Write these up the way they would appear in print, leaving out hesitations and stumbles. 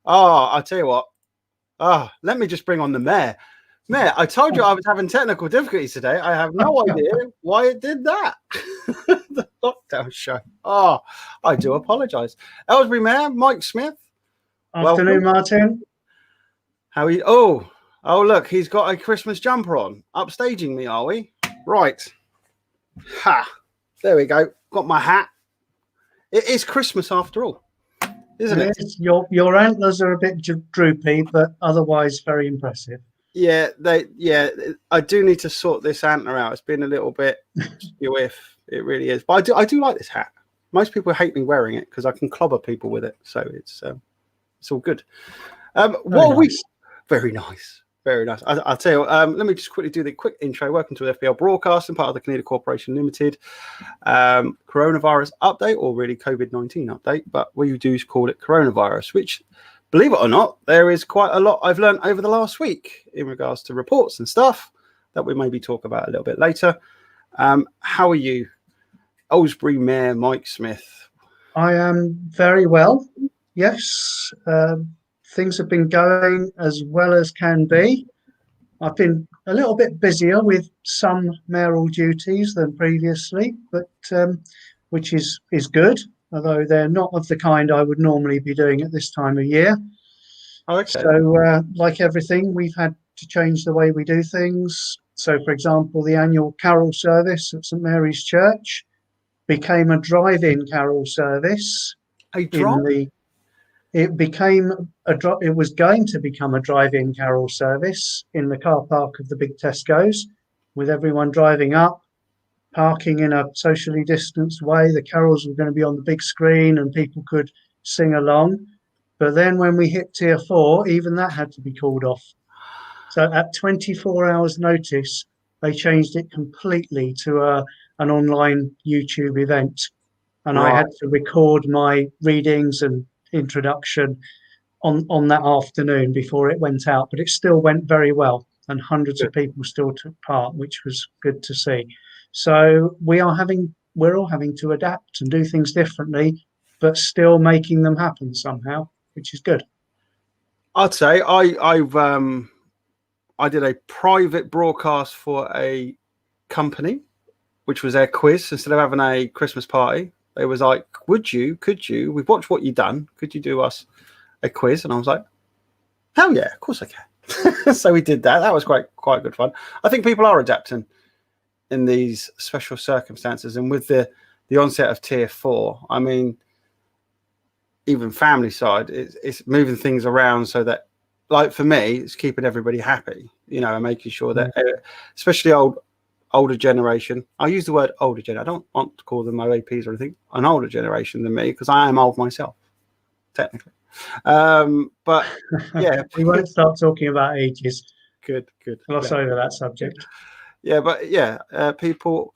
Oh, I'll tell you what. Oh, let me just bring on the mayor. Mayor, I told you I was having technical difficulties today. I have no idea why it did that. The lockdown show. Oh, I do apologise. Aylesbury Mayor, Mike Smith. Afternoon, welcome. Martin. How are you? Oh, look, he's got a Christmas jumper on. Upstaging me, are we? Right. Ha. There we go. Got my hat. It is Christmas after all, isn't it? Your antlers are a bit droopy, but otherwise very impressive. Yeah, I do need to sort this antler out. It's been a little bit if it really is. But I do like this hat. Most people hate me wearing it because I can clobber people with it. So it's all good. Very nice. Very nice. I'll tell you, let me just quickly do the quick intro. Welcome to FBL Broadcasting, part of the Canada Corporation Limited coronavirus update, or really COVID-19 update, but we do call it coronavirus, which, believe it or not, there is quite a lot I've learned over the last week in regards to reports and stuff that we maybe talk about a little bit later. How are you, Aylesbury Mayor Mike Smith? I am very well, yes. Things have been going as well as can be. I've been a little bit busier with some mayoral duties than previously, but which is good, although they're not of the kind I would normally be doing at this time of year. Okay. So like everything, we've had to change the way we do things. So, for example, the annual carol service at St Mary's Church became a drive-in carol service. It was going to become a drive-in carol service in the car park of the big Tesco's, with everyone driving up, parking in a socially distanced way. The carols were going to be on the big screen and people could sing along. But then when we hit tier 4, even that had to be called off. So at 24 hours notice, they changed it completely to an online YouTube event. And right. I had to record my readings and introduction on that afternoon before it went out, but it still went very well, and hundreds of people still took part, which was good to see. So we're all having to adapt and do things differently, but still making them happen somehow, which is good. I'd say I did a private broadcast for a company, which was their quiz. Instead of having a Christmas party, they was like, could you, we've watched what you've done, could you do us a quiz? And I was like, hell yeah, of course I can. So we did that. That was quite good fun. I think people are adapting in these special circumstances. And with the onset of tier 4, I mean, even family side, it's moving things around so that, like for me, it's keeping everybody happy, and making sure that, especially older generation. I use the word older generation. I don't want to call them OAPs or anything. An older generation than me, because I am old myself, technically. But yeah, we won't start talking about ages. Good. Gloss over that subject. Yeah, but people.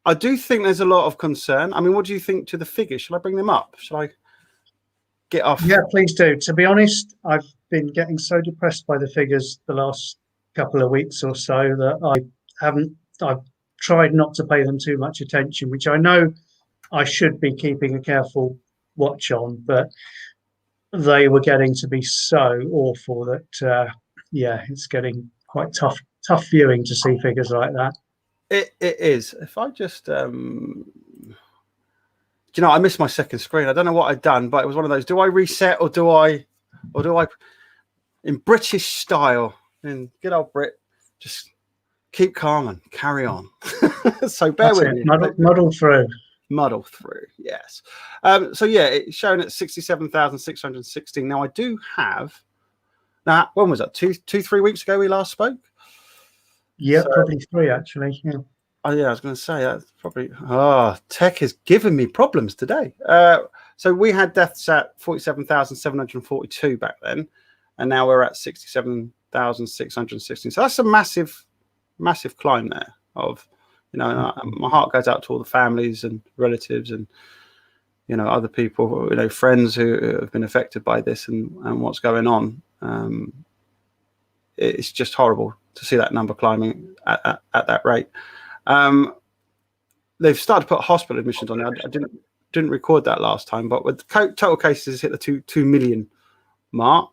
I do think there's a lot of concern. I mean, what do you think to the figures? Shall I bring them up? Shall I get off? Yeah, please do. To be honest, I've been getting so depressed by the figures the last couple of weeks or so that I've tried not to pay them too much attention, which I know I should be keeping a careful watch on, but they were getting to be so awful that it's getting quite tough viewing to see figures like that. It is. If I just I missed my second screen. I don't know what I'd done, but it was one of those, do I reset or do I in British style, in good old Brit, just keep calm and carry on. So bear with me. Muddle through, yes. So yeah, it's shown at 67,616. Now I do have. Now when was that? 2-3 weeks ago we last spoke. Yeah, so, probably 3 actually. Yeah. Oh yeah, I was going to say that's probably. Tech has given me problems today. So we had deaths at 47,742 back then, and now we're at 67,616. So that's a massive climb there of, my heart goes out to all the families and relatives and, other people, friends who have been affected by this and what's going on. It's just horrible to see that number climbing at that rate. They've started to put hospital admissions on there. I didn't record that last time, but with total cases hit the 2 million mark,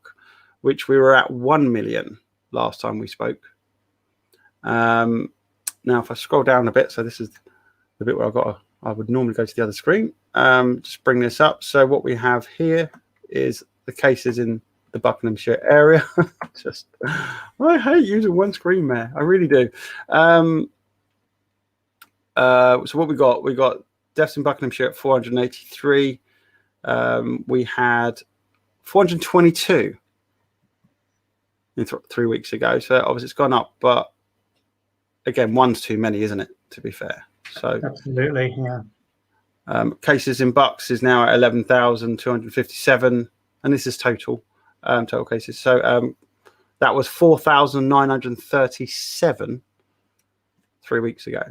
which we were at 1 million last time we spoke. Now, if I scroll down a bit, so this is the bit where I would normally go to the other screen. Just bring this up. So what we have here is the cases in the Buckinghamshire area. I hate using one screen there. I really do. So what we got deaths in Buckinghamshire at 483. We had 422 in 3 weeks ago. So obviously it's gone up, but again, one's too many, isn't it? To be fair. So absolutely, yeah. Cases in Bucks is now at 11,257, and this is total cases. So that was 4,937 3 weeks ago,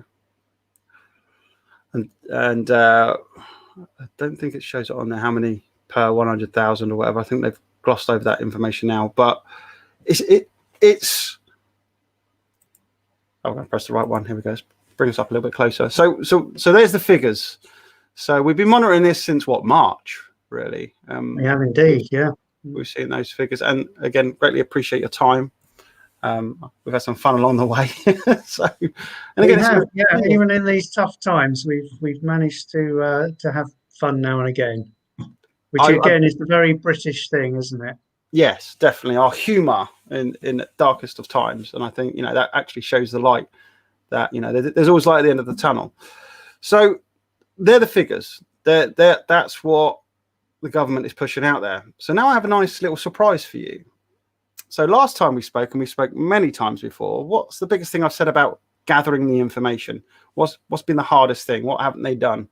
and I don't think it shows it on there how many per 100,000 or whatever. I think they've glossed over that information now, but it's. I'm going to press the right one. Here we go. Bring us up a little bit closer. So there's the figures. So we've been monitoring this since March, really. We have indeed, yeah. We've seen those figures, and again, greatly appreciate your time. We've had some fun along the way. And again, even in these tough times, we've managed to have fun now and again, which again is the very British thing, isn't it? Yes, definitely. Our humour in the darkest of times, and I think that actually shows the light. That there's always light at the end of the tunnel. So they're the figures. That's what the government is pushing out there. So now I have a nice little surprise for you. So last time we spoke, and we spoke many times before, what's the biggest thing I've said about gathering the information? What's been the hardest thing? What haven't they done?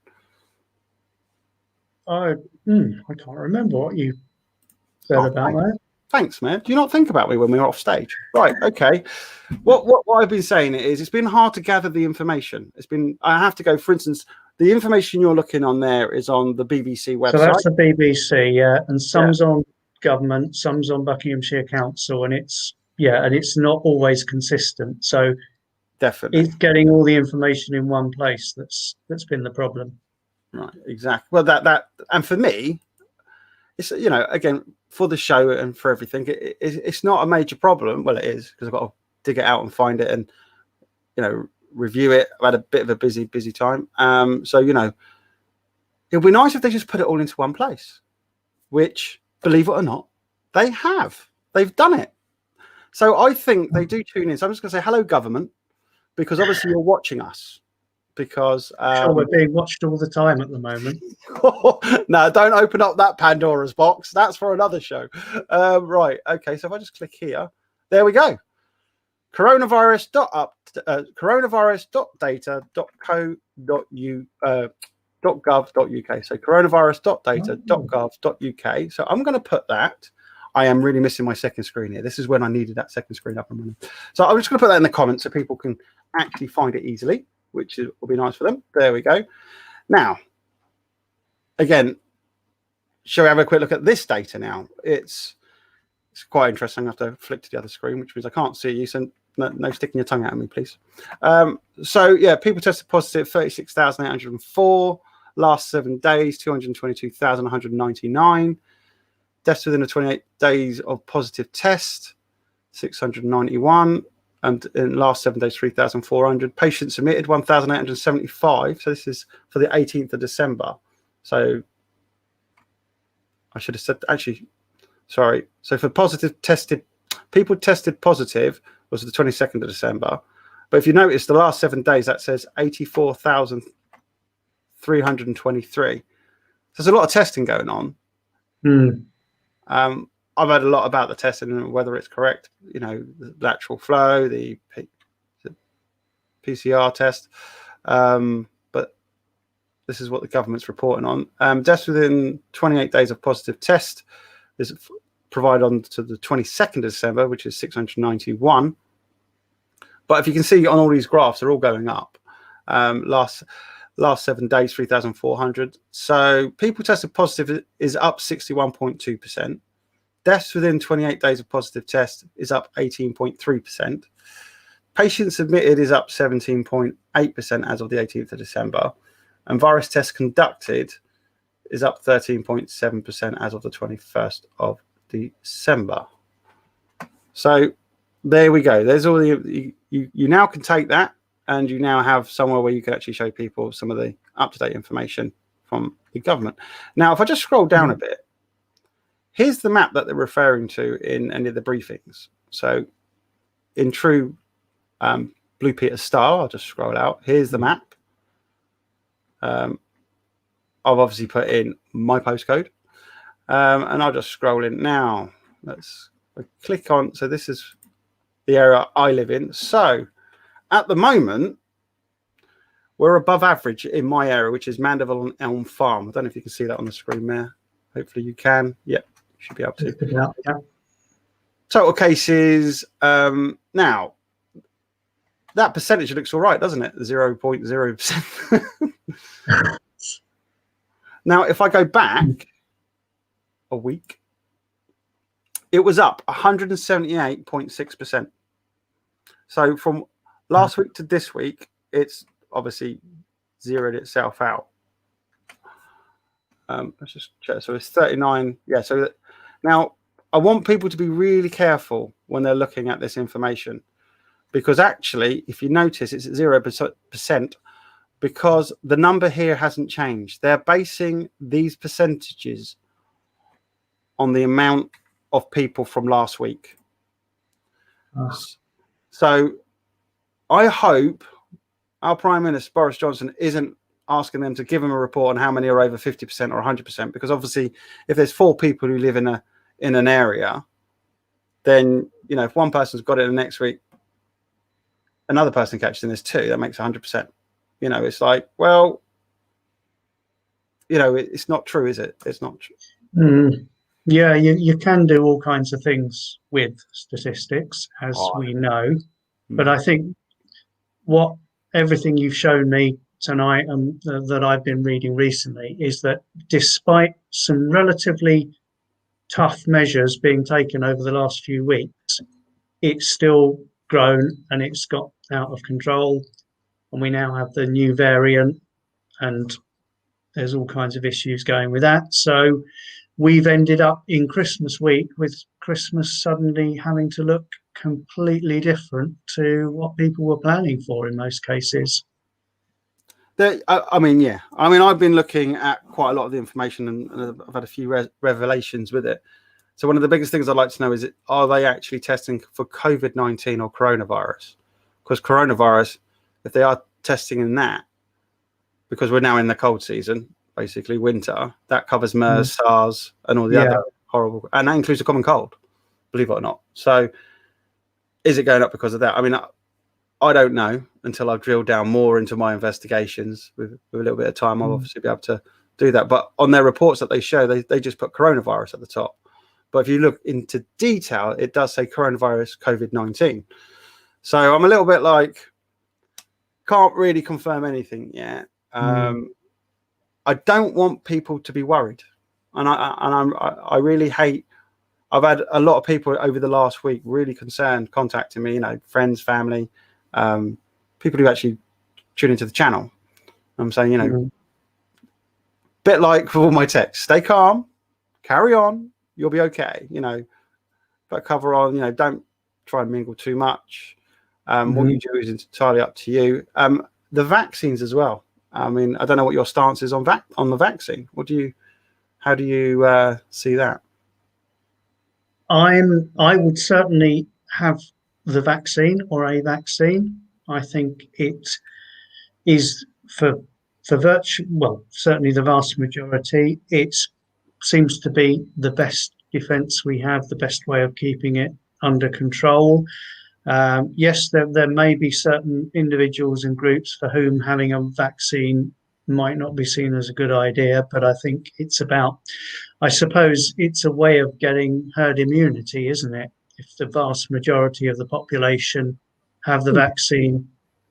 I can't remember what you said about that. Thanks, man. Do you not think about me when we're off stage? Right. Okay. What I've been saying is it's been hard to gather the information. I have to go, for instance, the information you're looking on there is on the BBC website. So that's the BBC, yeah. And some's on government, some's on Buckinghamshire Council, and it's not always consistent. So definitely it's getting all the information in one place that's been the problem. Right, exactly. Well, that and for me, it's again, for the show and for everything, it's not a major problem. Well, it is, because I've got to dig it out and find it and review it. I've had a bit of a busy time. So it would be nice if they just put it all into one place, which, believe it or not, they have. They've done it. So I think they do tune in. So I'm just going to say hello, government, because obviously you're watching us. Because we're being watched all the time at the moment. No, don't open up that Pandora's box. That's for another show. Right. Okay. So if I just click here, there we go. Coronavirus.data.gov.uk. So coronavirus.data.gov.uk. So I'm going to put that. I am really missing my second screen here. This is when I needed that second screen up and running. So I'm just going to put that in the comments so people can actually find it easily, which will be nice for them. There we go. Now, again, shall we have a quick look at this data now? It's quite interesting. I have to flick to the other screen, which means I can't see you. So no sticking your tongue out at me, please. So, yeah, people tested positive, 36,804. Last 7 days, 222,199. Deaths within the 28 days of positive test, 691. And in the last 7 days, 3,400. Patients admitted, 1,875. So this is for the 18th of December. So I should have said, actually, sorry. So for people tested positive was the 22nd of December. But if you notice, the last 7 days, that says 84,323. So there's a lot of testing going on. I've heard a lot about the testing and whether it's correct, the lateral flow, the PCR test. But this is what the government's reporting on. Deaths within 28 days of positive test is provided on to the 22nd of December, which is 691. But if you can see on all these graphs, they're all going up. Last 7 days, 3,400. So people tested positive is up 61.2%. Deaths within 28 days of positive test is up 18.3%. Patients admitted is up 17.8% as of the 18th of December. And virus tests conducted is up 13.7% as of the 21st of December. So there we go. There's all the you now can take that, and you now have somewhere where you can actually show people some of the up-to-date information from the government. Now, if I just scroll down a bit, here's the map that they're referring to in any of the briefings. So in true Blue Peter style, I'll just scroll out. Here's the map. I've obviously put in my postcode, and I'll just scroll in now. Let's click on. So this is the area I live in. So at the moment, we're above average in my area, which is Mandeville and Elm Farm. I don't know if you can see that on the screen there. Hopefully you can. Yep, you should be able to. Yeah. Total cases. Now, that percentage looks all right, doesn't it? 0.0%. Now, if I go back a week, it was up 178.6%. So from last week to this week, it's obviously zeroed itself out. Let's just check. So it's 39. Yeah. So now I want people to be really careful when they're looking at this information, because actually, if you notice, it's at 0% because the number here hasn't changed. They're basing these percentages on the amount of people from last week. So I hope our Prime Minister, Boris Johnson, isn't asking them to give them a report on how many are over 50% or 100%, because obviously if there's 4 people who live in an area, then, you know, if one person's got it the next week, another person catches in this too, that makes 100%. You know, it's like, well, you know, it's not true, is it? It's not true. Yeah, you can do all kinds of things with statistics, as we know. But I think what everything you've shown me tonight and that I've been reading recently is that despite some relatively tough measures being taken over the last few weeks, it's still grown and it's got out of control. And we now have the new variant, and there's all kinds of issues going with that. So we've ended up in Christmas week with Christmas suddenly having to look completely different to what people were planning for in most cases. I mean, yeah. I mean, I've been looking at quite a lot of the information, and I've had a few revelations with it. So one of the biggest things I'd like to know is, are they actually testing for COVID-19 or coronavirus? Because coronavirus, if they are testing in that, because we're now in the cold season, basically winter, that covers MERS, SARS, and all the other horrible, and that includes the common cold, believe it or not. So is it going up because of that? I mean, I don't know until I've drilled down more into my investigations. With a little bit of time, I'll obviously be able to do that. But on their reports that they show, they just put coronavirus at the top. But if you look into detail, it does say coronavirus COVID-19. So I'm a little bit like, can't really confirm anything yet. I don't want people to be worried, and I really hate. I've had a lot of people over the last week really concerned contacting me. You know, friends, family, people who actually tune into the channel. I'm saying, you know, bit like for all my texts, stay calm, carry on, you'll be okay. You know, put a cover on. You know, don't try and mingle too much. What you do is entirely up to you. The vaccines as well. I mean, I don't know what your stance is on the vaccine. How do you see that? I would certainly have the vaccine or a vaccine. I think it is for certainly the vast majority, it seems to be the best defense we have, the best way of keeping it under control. Yes, there may be certain individuals and groups for whom having a vaccine might not be seen as a good idea, but I think I suppose it's a way of getting herd immunity, isn't it? If the vast majority of the population have the vaccine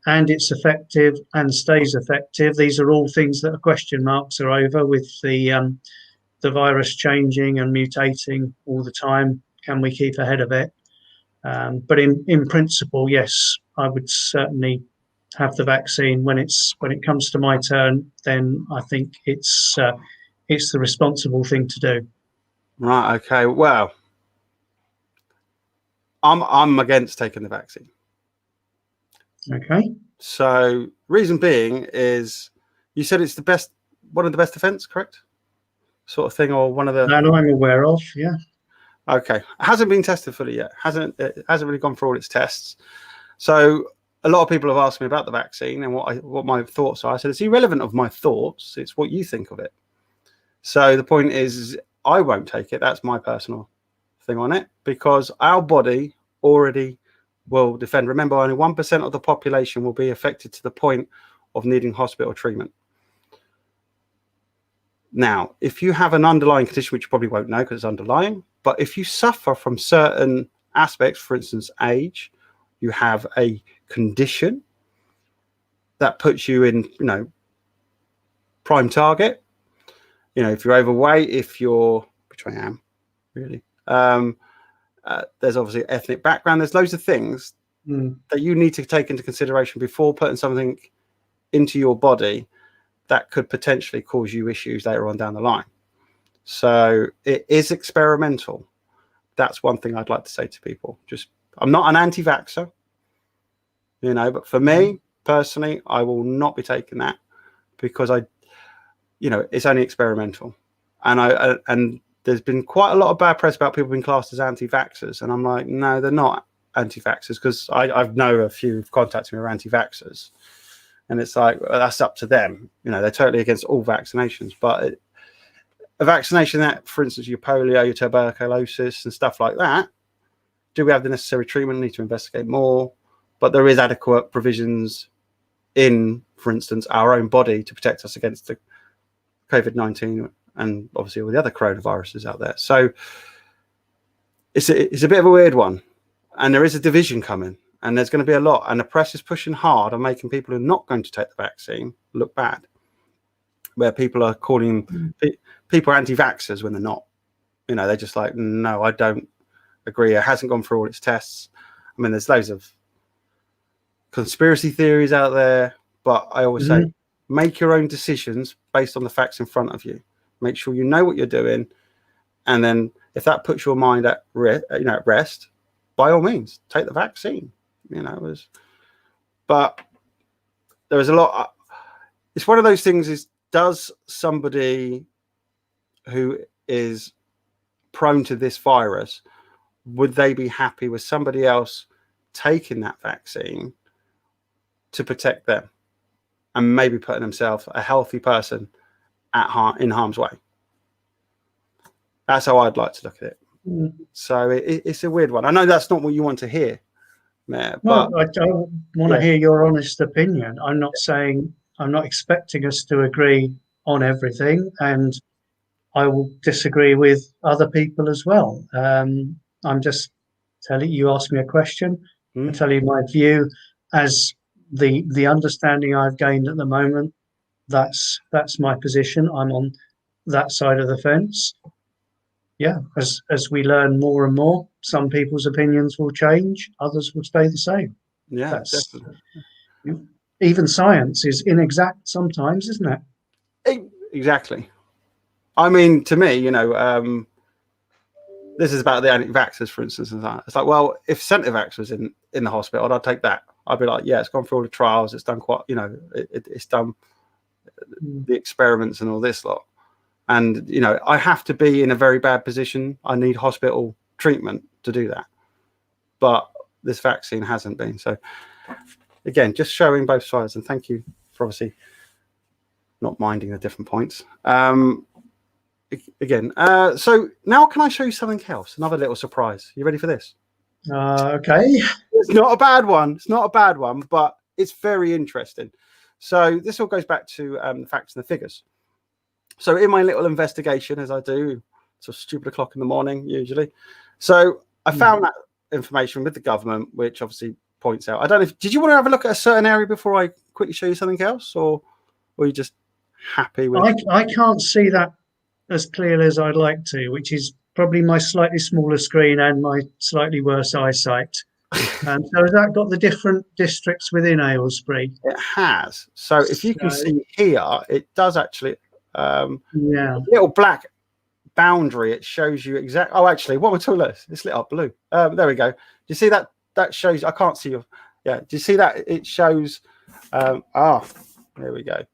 and it's effective and stays effective, these are all things that question marks are over with the virus changing and mutating all the time. Can we keep ahead of it? But in principle, yes, I would certainly have the vaccine. When it comes to my turn, then I think it's the responsible thing to do. Right. Okay. Well, I'm against taking the vaccine. Okay. So reason being is you said it's one of the best defense, correct? Sort of thing, or one of the That I'm aware of, yeah. Okay. It hasn't been tested fully yet. It hasn't really gone through all its tests. So a lot of people have asked me about the vaccine and what my thoughts are. I said it's irrelevant of my thoughts. It's what you think of it. So the point is I won't take it. That's my personal thing on it, because our body already will defend. Remember, only 1% of the population will be affected to the point of needing hospital treatment. Now, if you have an underlying condition, which you probably won't know because it's underlying, but if you suffer from certain aspects, for instance, age, you have a condition that puts you in, prime target. If you're overweight, which I am, really. There's obviously ethnic background. There's loads of things that you need to take into consideration before putting something into your body that could potentially cause you issues later on down the line. So it is experimental. That's one thing I'd like to say to people. I'm not an anti-vaxxer, but for me personally, I will not be taking that because it's only experimental. And there's been quite a lot of bad press about people being classed as anti-vaxxers. And I'm like, no, they're not anti-vaxxers, because I know a few who've contacted me who are anti-vaxxers. And it's like, well, that's up to them. They're totally against all vaccinations. But a vaccination that, for instance, your polio, your tuberculosis and stuff like that, do we have the necessary treatment? Need to investigate more. But there is adequate provisions in, for instance, our own body to protect us against the COVID-19 and obviously all the other coronaviruses out there. So it's a bit of a weird one. And there is a division coming. And there's going to be a lot. And the press is pushing hard on making people who are not going to take the vaccine look bad. Where people are calling people anti-vaxxers when they're not. They're just like, no, I don't agree. It hasn't gone through all its tests. I mean, there's loads of conspiracy theories out there. But I always say, make your own decisions based on the facts in front of you. Make sure you know what you're doing. And then if that puts your mind at rest, by all means, take the vaccine. But there is a lot. It's one of those things does somebody who is prone to this virus, would they be happy with somebody else taking that vaccine to protect them and maybe putting themselves, a healthy person, in harm's way? That's how I'd like to look at it. So it's a weird one. I know that's not what you want to hear, Mayor, but I don't want to hear your honest opinion. I'm not expecting us to agree on everything, and I will disagree with other people as well. I'm just telling you, ask me a question, I tell you my view as the understanding I've gained at the moment. That's my position. I'm on that side of the fence. Yeah, as we learn more and more, some people's opinions will change, others will stay the same. Yeah, definitely. Even science is inexact sometimes, isn't it? Exactly. I mean, to me, this is about the anti-vaxxers, for instance. It's like, well, if Centrivax was in the hospital, I'd take that. I'd be like, yeah, it's gone through all the trials. It's done quite, it's done the experiments and all this lot. And, I have to be in a very bad position. I need hospital treatment to do that. But this vaccine hasn't been. So, again, just showing both sides. And thank you for obviously not minding the different points. Again, so now can I show you something else? Another little surprise. You ready for this? Okay. It's not a bad one. It's not a bad one, but it's very interesting. So this all goes back to the facts and the figures. So in my little investigation, as I do, it's a stupid o'clock in the morning usually. So I found that information with the government, which obviously points out. I don't know. Did you want to have a look at a certain area before I quickly show you something else, or were you just happy with? I can't see that as clearly as I'd like to, which is probably my slightly smaller screen and my slightly worse eyesight. So has that got the different districts within Aylesbury? It has. So if you can see here, it does actually. A little black boundary, it shows you exactly. Oh, actually, what we're talking about, it's lit up blue. There we go. Do you see that? That shows. I can't see you. Yeah. Do you see that? It shows. There we go.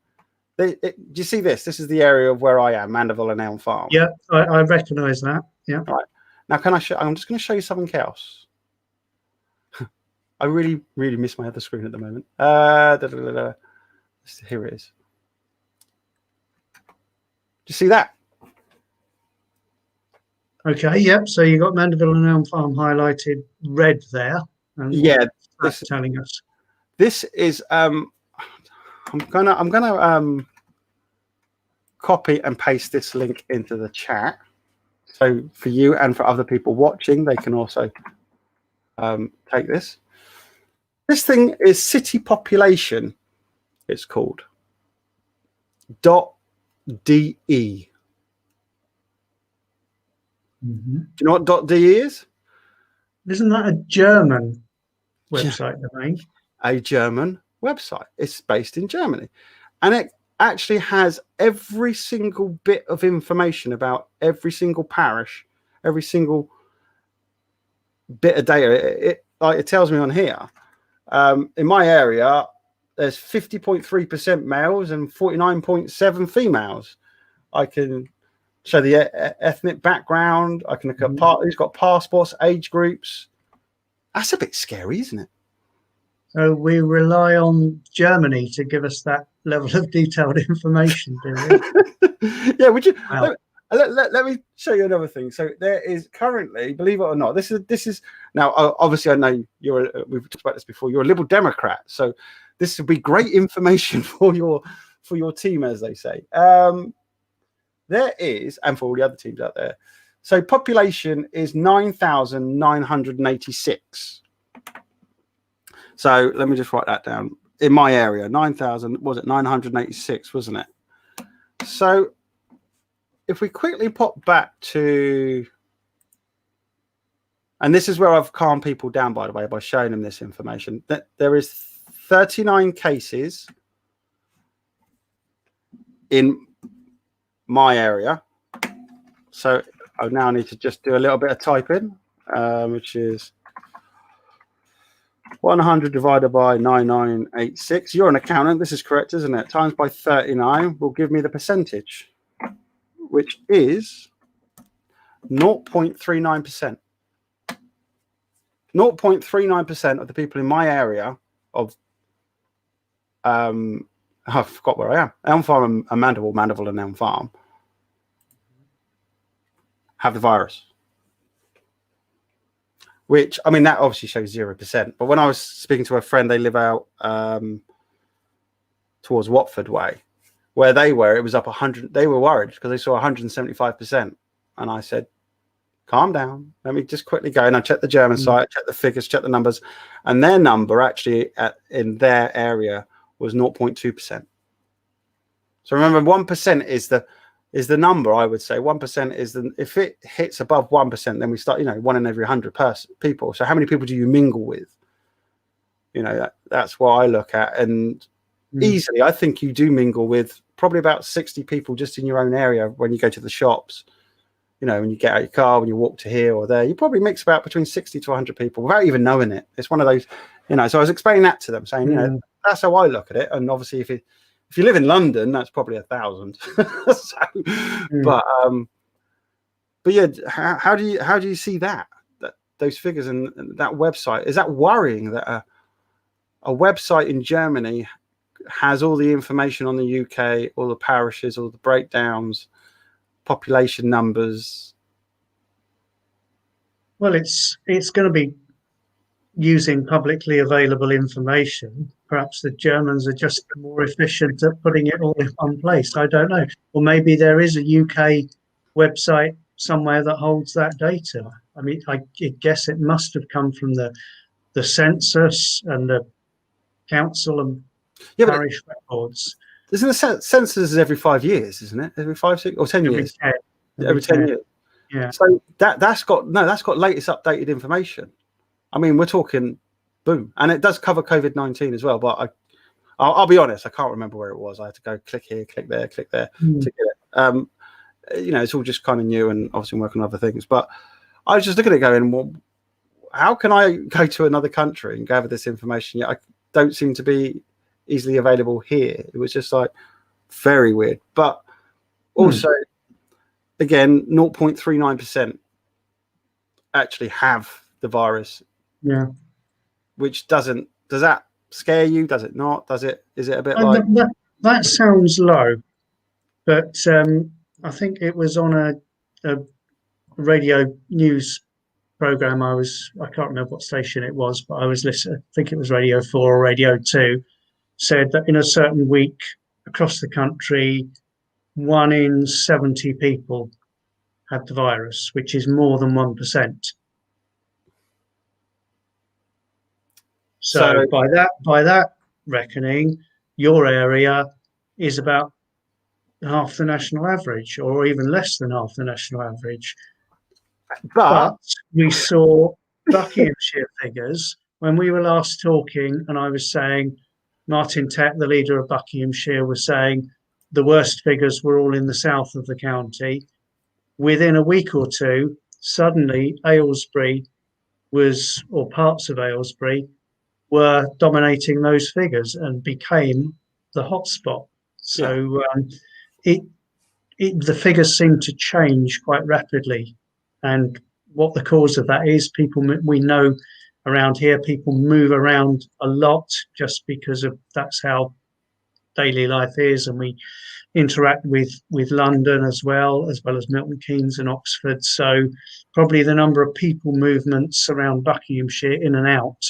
Do you see this? This is the area of where I am, Mandeville and Elm Farm. Yeah, I recognise that. Yeah. All right. Now, can I show? I'm just going to show you something else. I really, really miss my other screen at the moment. Here it is. Do you see that? Okay. Yep. So you got Mandeville and Elm Farm highlighted red there. And yeah. This is telling us. This is. I'm gonna copy and paste this link into the chat. So for you and for other people watching, they can also take this. This thing is city population. It's called .de. Mm-hmm. Do you know what .de is? Isn't that a German website domain? A German website. It's based in Germany, and it actually has every single bit of information about every single parish, every single bit of data. It tells me on here. In my area, there's 50.3% males and 49.7% females. I can show the ethnic background. I can look at who's got passports, age groups. That's a bit scary, isn't it? So we rely on Germany to give us that level of detailed information, do we? Yeah, would you? Wow. Let me show you another thing. So there is currently, believe it or not, this is now obviously I know we've talked about this before. You're a Liberal Democrat, so this would be great information for your team, as they say. There is, and for all the other teams out there. So population is 9,986. So let me just write that down. In my area, 9,986, wasn't it? So if we quickly pop back to, and this is where I've calmed people down, by the way, by showing them this information, that there is 39 cases in my area. So I now need to just do a little bit of typing, which is 100 divided by 9986. You're an accountant. This is correct, isn't it? Times by 39 will give me the percentage, which is 0.39%. 0.39% of the people in my area of I forgot where I am. Elm Farm and Mandeville and Elm Farm have the virus. Which, I mean, that obviously shows 0%. But when I was speaking to a friend, they live out towards Watford way, where they were, it was up 100. They were worried because they saw 175%. And I said, calm down. Let me just quickly go. And I checked the German site, checked the figures, checked the numbers. And their number actually in their area was 0.2%. So remember, 1% is the number. I would say 1% is if it hits above 1%, then we start, 1 in every 100 people. So how many people do you mingle with? That's what I look at. And easily, I think you do mingle with probably about 60 people just in your own area when you go to the shops. When you get out your car, when you walk to here or there, you probably mix about between 60 to 100 people without even knowing it. It's one of those, so I was explaining that to them, saying, that's how I look at it. And obviously, if you live in London, that's probably 1,000. But yeah, how do you see that those figures and that website? Is that worrying that a website in Germany has all the information on the UK, all the parishes, all the breakdowns, population numbers? Well, it's going to be using publicly available information. Perhaps the Germans are just more efficient at putting it all in one place. I don't know. Or maybe there is a UK website somewhere that holds that data. I mean, I guess it must have come from the census and the council and parish records. Isn't the census is every 5 years, isn't it? Every 5, 6, or 10 years? Every 10 years. Yeah. So that's got latest updated information. I mean, we're talking boom, and it does cover COVID-19 as well. But I'll be honest, I can't remember where it was. I had to go click here, click there to get it. it's all just kind of new, and obviously I'm working on other things. But I was just looking at it going, well, how can I go to another country and gather this information? Yet I don't seem to be easily available here. It was just like very weird. But also, again, 0.39% actually have the virus. Yeah. Which does that scare you? Does it not? Is it a bit like that sounds low, but I think it was on a radio news program. I can't remember what station it was, but I was listening. I think it was Radio 4 or Radio 2. Said that in a certain week across the country, 1 in 70 people had the virus, which is more than 1%. So by that reckoning, your area is about half the national average, or even less than half the national average. But we saw Buckinghamshire figures when we were last talking, and I was saying, Martin Tett, the leader of Buckinghamshire, was saying the worst figures were all in the south of the county. Within a week or two, suddenly Aylesbury or parts of Aylesbury were dominating those figures and became the hotspot. So the figures seem to change quite rapidly. And what the cause of that is, we know around here, people move around a lot just because that's how daily life is. And we interact with London as well as Milton Keynes and Oxford. So probably the number of people movements around Buckinghamshire in and out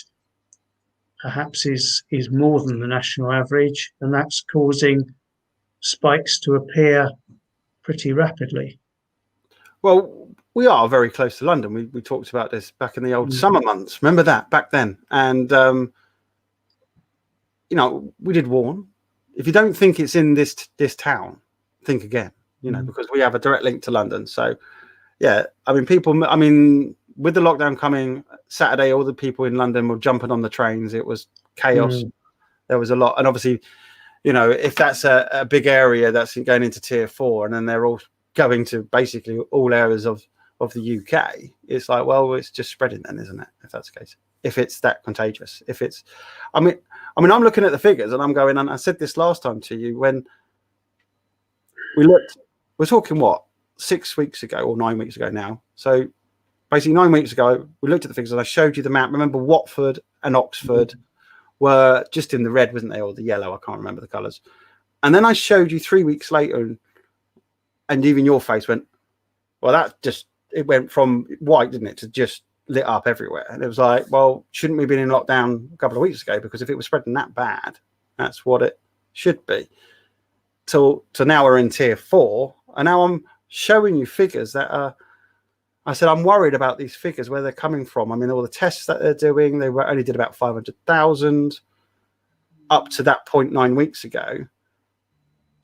perhaps is more than the national average, and that's causing spikes to appear pretty rapidly. Well, we are very close to London. We talked about this back in the old summer months. Remember that back then? And we did warn. If you don't think it's in this town, think again. Because we have a direct link to London. So, yeah, with the lockdown coming Saturday, all the people in London were jumping on the trains. It was chaos. There was a lot. And obviously, if that's a big area that's going into tier 4, and then they're all going to basically all areas of the UK, it's like, well, it's just spreading then, isn't it? If that's the case, if it's that contagious, I'm looking at the figures and I'm going, and I said this last time to you when we're talking 6 weeks ago or 9 weeks ago now. So basically 9 weeks ago, we looked at the figures and I showed you the map. Remember, Watford and Oxford were just in the red, wasn't they? Or the yellow, I can't remember the colours. And then I showed you 3 weeks later, and even your face went, well, it went from white, didn't it, to just lit up everywhere. And it was like, well, shouldn't we have been in lockdown a couple of weeks ago? Because if it was spreading that bad, that's what it should be. So now we're in tier 4, and now I'm showing you figures that are, I said, I'm worried about these figures, where they're coming from. All the tests that they're doing, they only did about 500,000 up to that point 9 weeks ago.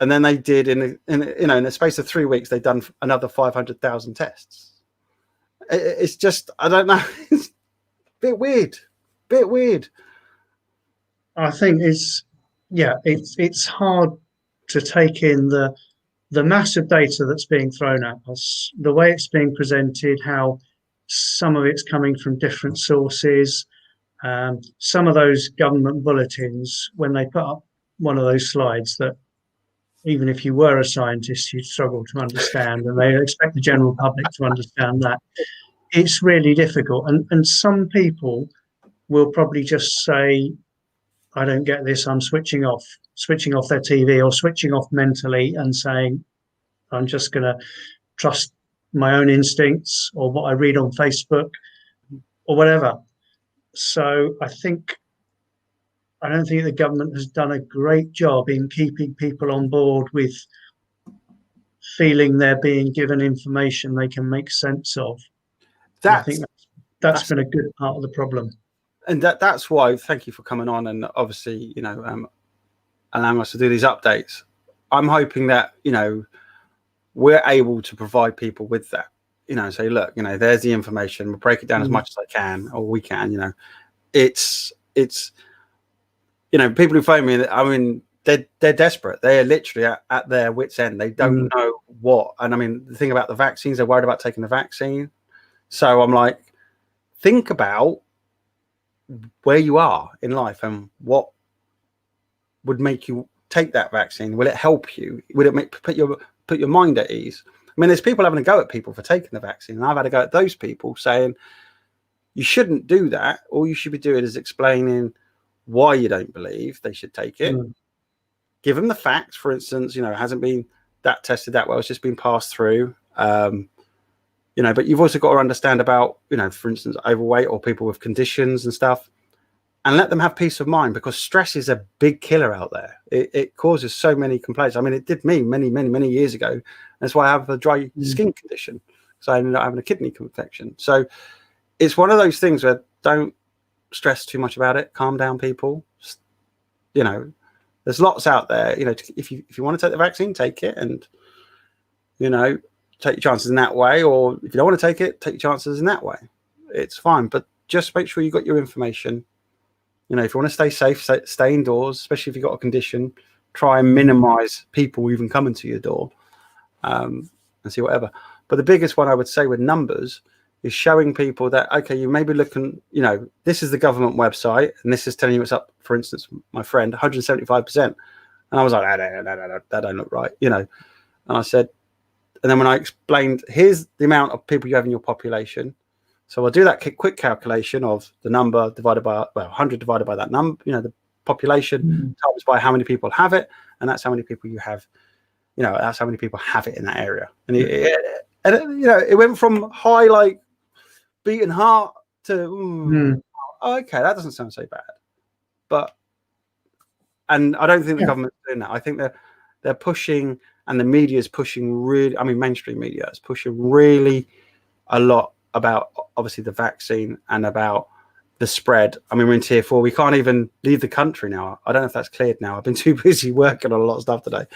And then they did in the space of 3 weeks, they've done another 500,000 tests. It's just, I don't know. It's a bit weird. I think it's hard to take in the massive data that's being thrown at us, the way it's being presented, how some of it's coming from different sources. Some of those government bulletins, when they put up one of those slides that even if you were a scientist, you'd struggle to understand, and they expect the general public to understand that. It's really difficult. And some people will probably just say, I don't get this, I'm switching off their TV, or switching off mentally and saying, I'm just going to trust my own instincts or what I read on Facebook or whatever. So I don't think the government has done a great job in keeping people on board with feeling they're being given information they can make sense of. I think that's been a good part of the problem. And that's why, thank you for coming on, and obviously, allowing us to do these updates. I'm hoping that, we're able to provide people with that, say, look, there's the information, we'll break it down as much as I can, or we can, it's, people who phone me, they're desperate. They're literally at their wits' end. They don't know what. And I mean, the thing about the vaccines, they're worried about taking the vaccine. So I'm like, think about where you are in life and what would make you take that vaccine. Will it help you? Would it put your mind at ease? I mean, there's people having a go at people for taking the vaccine, and I've had a go at those people saying you shouldn't do that. All you should be doing is explaining why you don't believe they should take it. Give them the facts. For instance, it hasn't been that tested that well. It's just been passed through. But you've also got to understand about, for instance, overweight or people with conditions and stuff, and let them have peace of mind, because stress is a big killer out there. It causes so many complaints. I mean, it did me many years ago. That's why I have a dry skin condition, because I ended up having a kidney infection. So it's one of those things where don't stress too much about it. Calm down, people. There's lots out there. If you want to take the vaccine, take it, and take your chances in that way. Or if you don't want to take it, take your chances in that way. It's fine, but just make sure you got your information. If you want to stay safe, stay indoors, especially if you've got a condition. Try and minimize people even coming to your door, and see whatever. But the biggest one I would say with numbers is showing people that, okay, you may be looking, this is the government website, and this is telling you it's up, for instance, my friend, 175%. And I was like, that don't look right, And I said, and then when I explained, here's the amount of people you have in your population. So I'll do that quick calculation of the number divided by, 100 divided by that number, the population times by how many people have it. And that's how many people you have, that's how many people have it in that area. And it went from high, like beating heart to, okay, that doesn't sound so bad. And I don't think the government's doing that. I think they're pushing, and the media is pushing really, mainstream media is pushing really a lot about, obviously, the vaccine and about the spread. We're in tier 4. We can't even leave the country now. I don't know if that's cleared now. I've been too busy working on a lot of stuff today.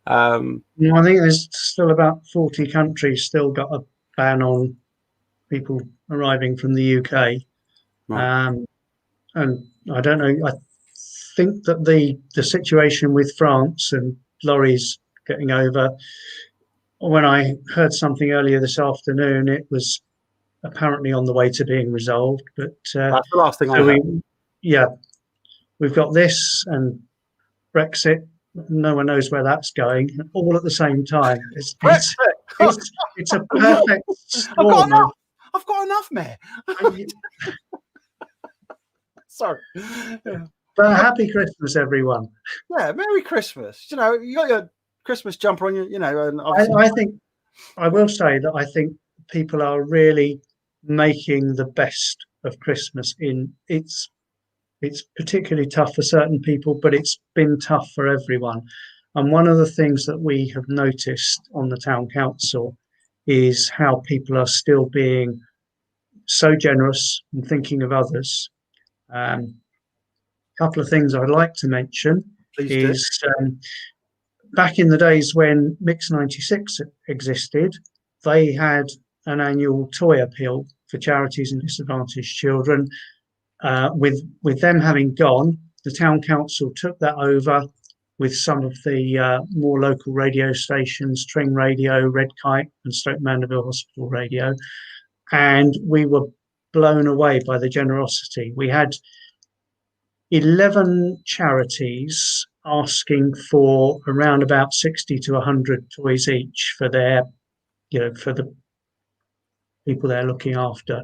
I think there's still about 40 countries still got a ban on people arriving from the UK. Right. And I don't know, I think that the situation with France and lorries getting over, when I heard something earlier this afternoon, it was apparently on the way to being resolved. But that's the last thing I heard. We've got this and Brexit. No one knows where that's going, all at the same time. It's a perfect storm. I've got enough, man. Sorry. But happy Christmas, everyone. Yeah, Merry Christmas. You got your Christmas jumper on, and I will say that I think people are really making the best of Christmas. It's particularly tough for certain people, but it's been tough for everyone. And one of the things that we have noticed on the town council is how people are still being so generous and thinking of others. A couple of things I'd like to mention is back in the days when Mix 96 existed, they had an annual toy appeal for charities and disadvantaged children. With them having gone, the town council took that over with some of the more local radio stations, Tring Radio, Red Kite and Stoke Mandeville Hospital Radio. And we were blown away by the generosity. We had 11 charities asking for around about 60 to 100 toys each for their, for the people they're looking after.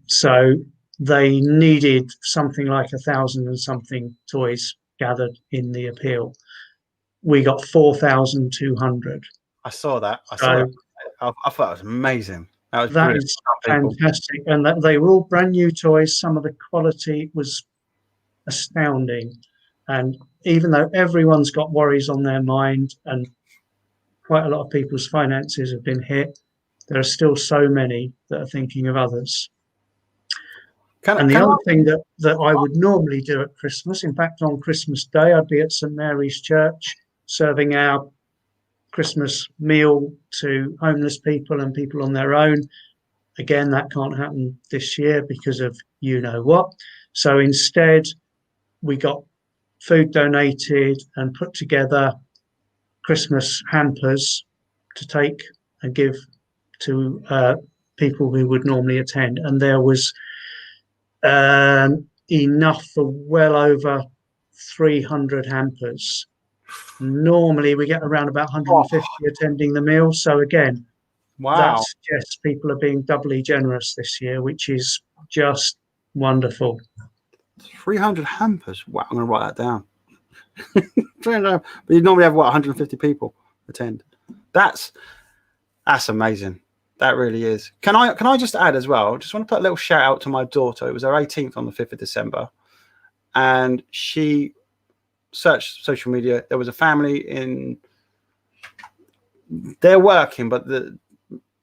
So they needed something like 1,000 and something toys gathered in the appeal. We got 4,200. I saw that. I thought it was amazing. That is fantastic. And that they were all brand new toys. Some of the quality was astounding. And even though everyone's got worries on their mind and quite a lot of people's finances have been hit, there are still so many that are thinking of others. And the other thing that I would normally do at Christmas, in fact, on Christmas Day, I'd be at St. Mary's Church serving our Christmas meal to homeless people and people on their own. Again, that can't happen this year because of you know what. So instead, we got food donated and put together Christmas hampers to take and give to people who would normally attend. And there was enough for well over 300 hampers. Normally we get around about 150 attending the meal. So again, that suggests people are being doubly generous this year, which is just wonderful. 300 hampers. Wow, I'm going to write that down. 300, but you normally have, what, 150 people attend. That's amazing. That really is. Can I just add as well? Just want to put a little shout out to my daughter. It was her 18th on the 5th of December, and she searched social media. There was a family they're working, but the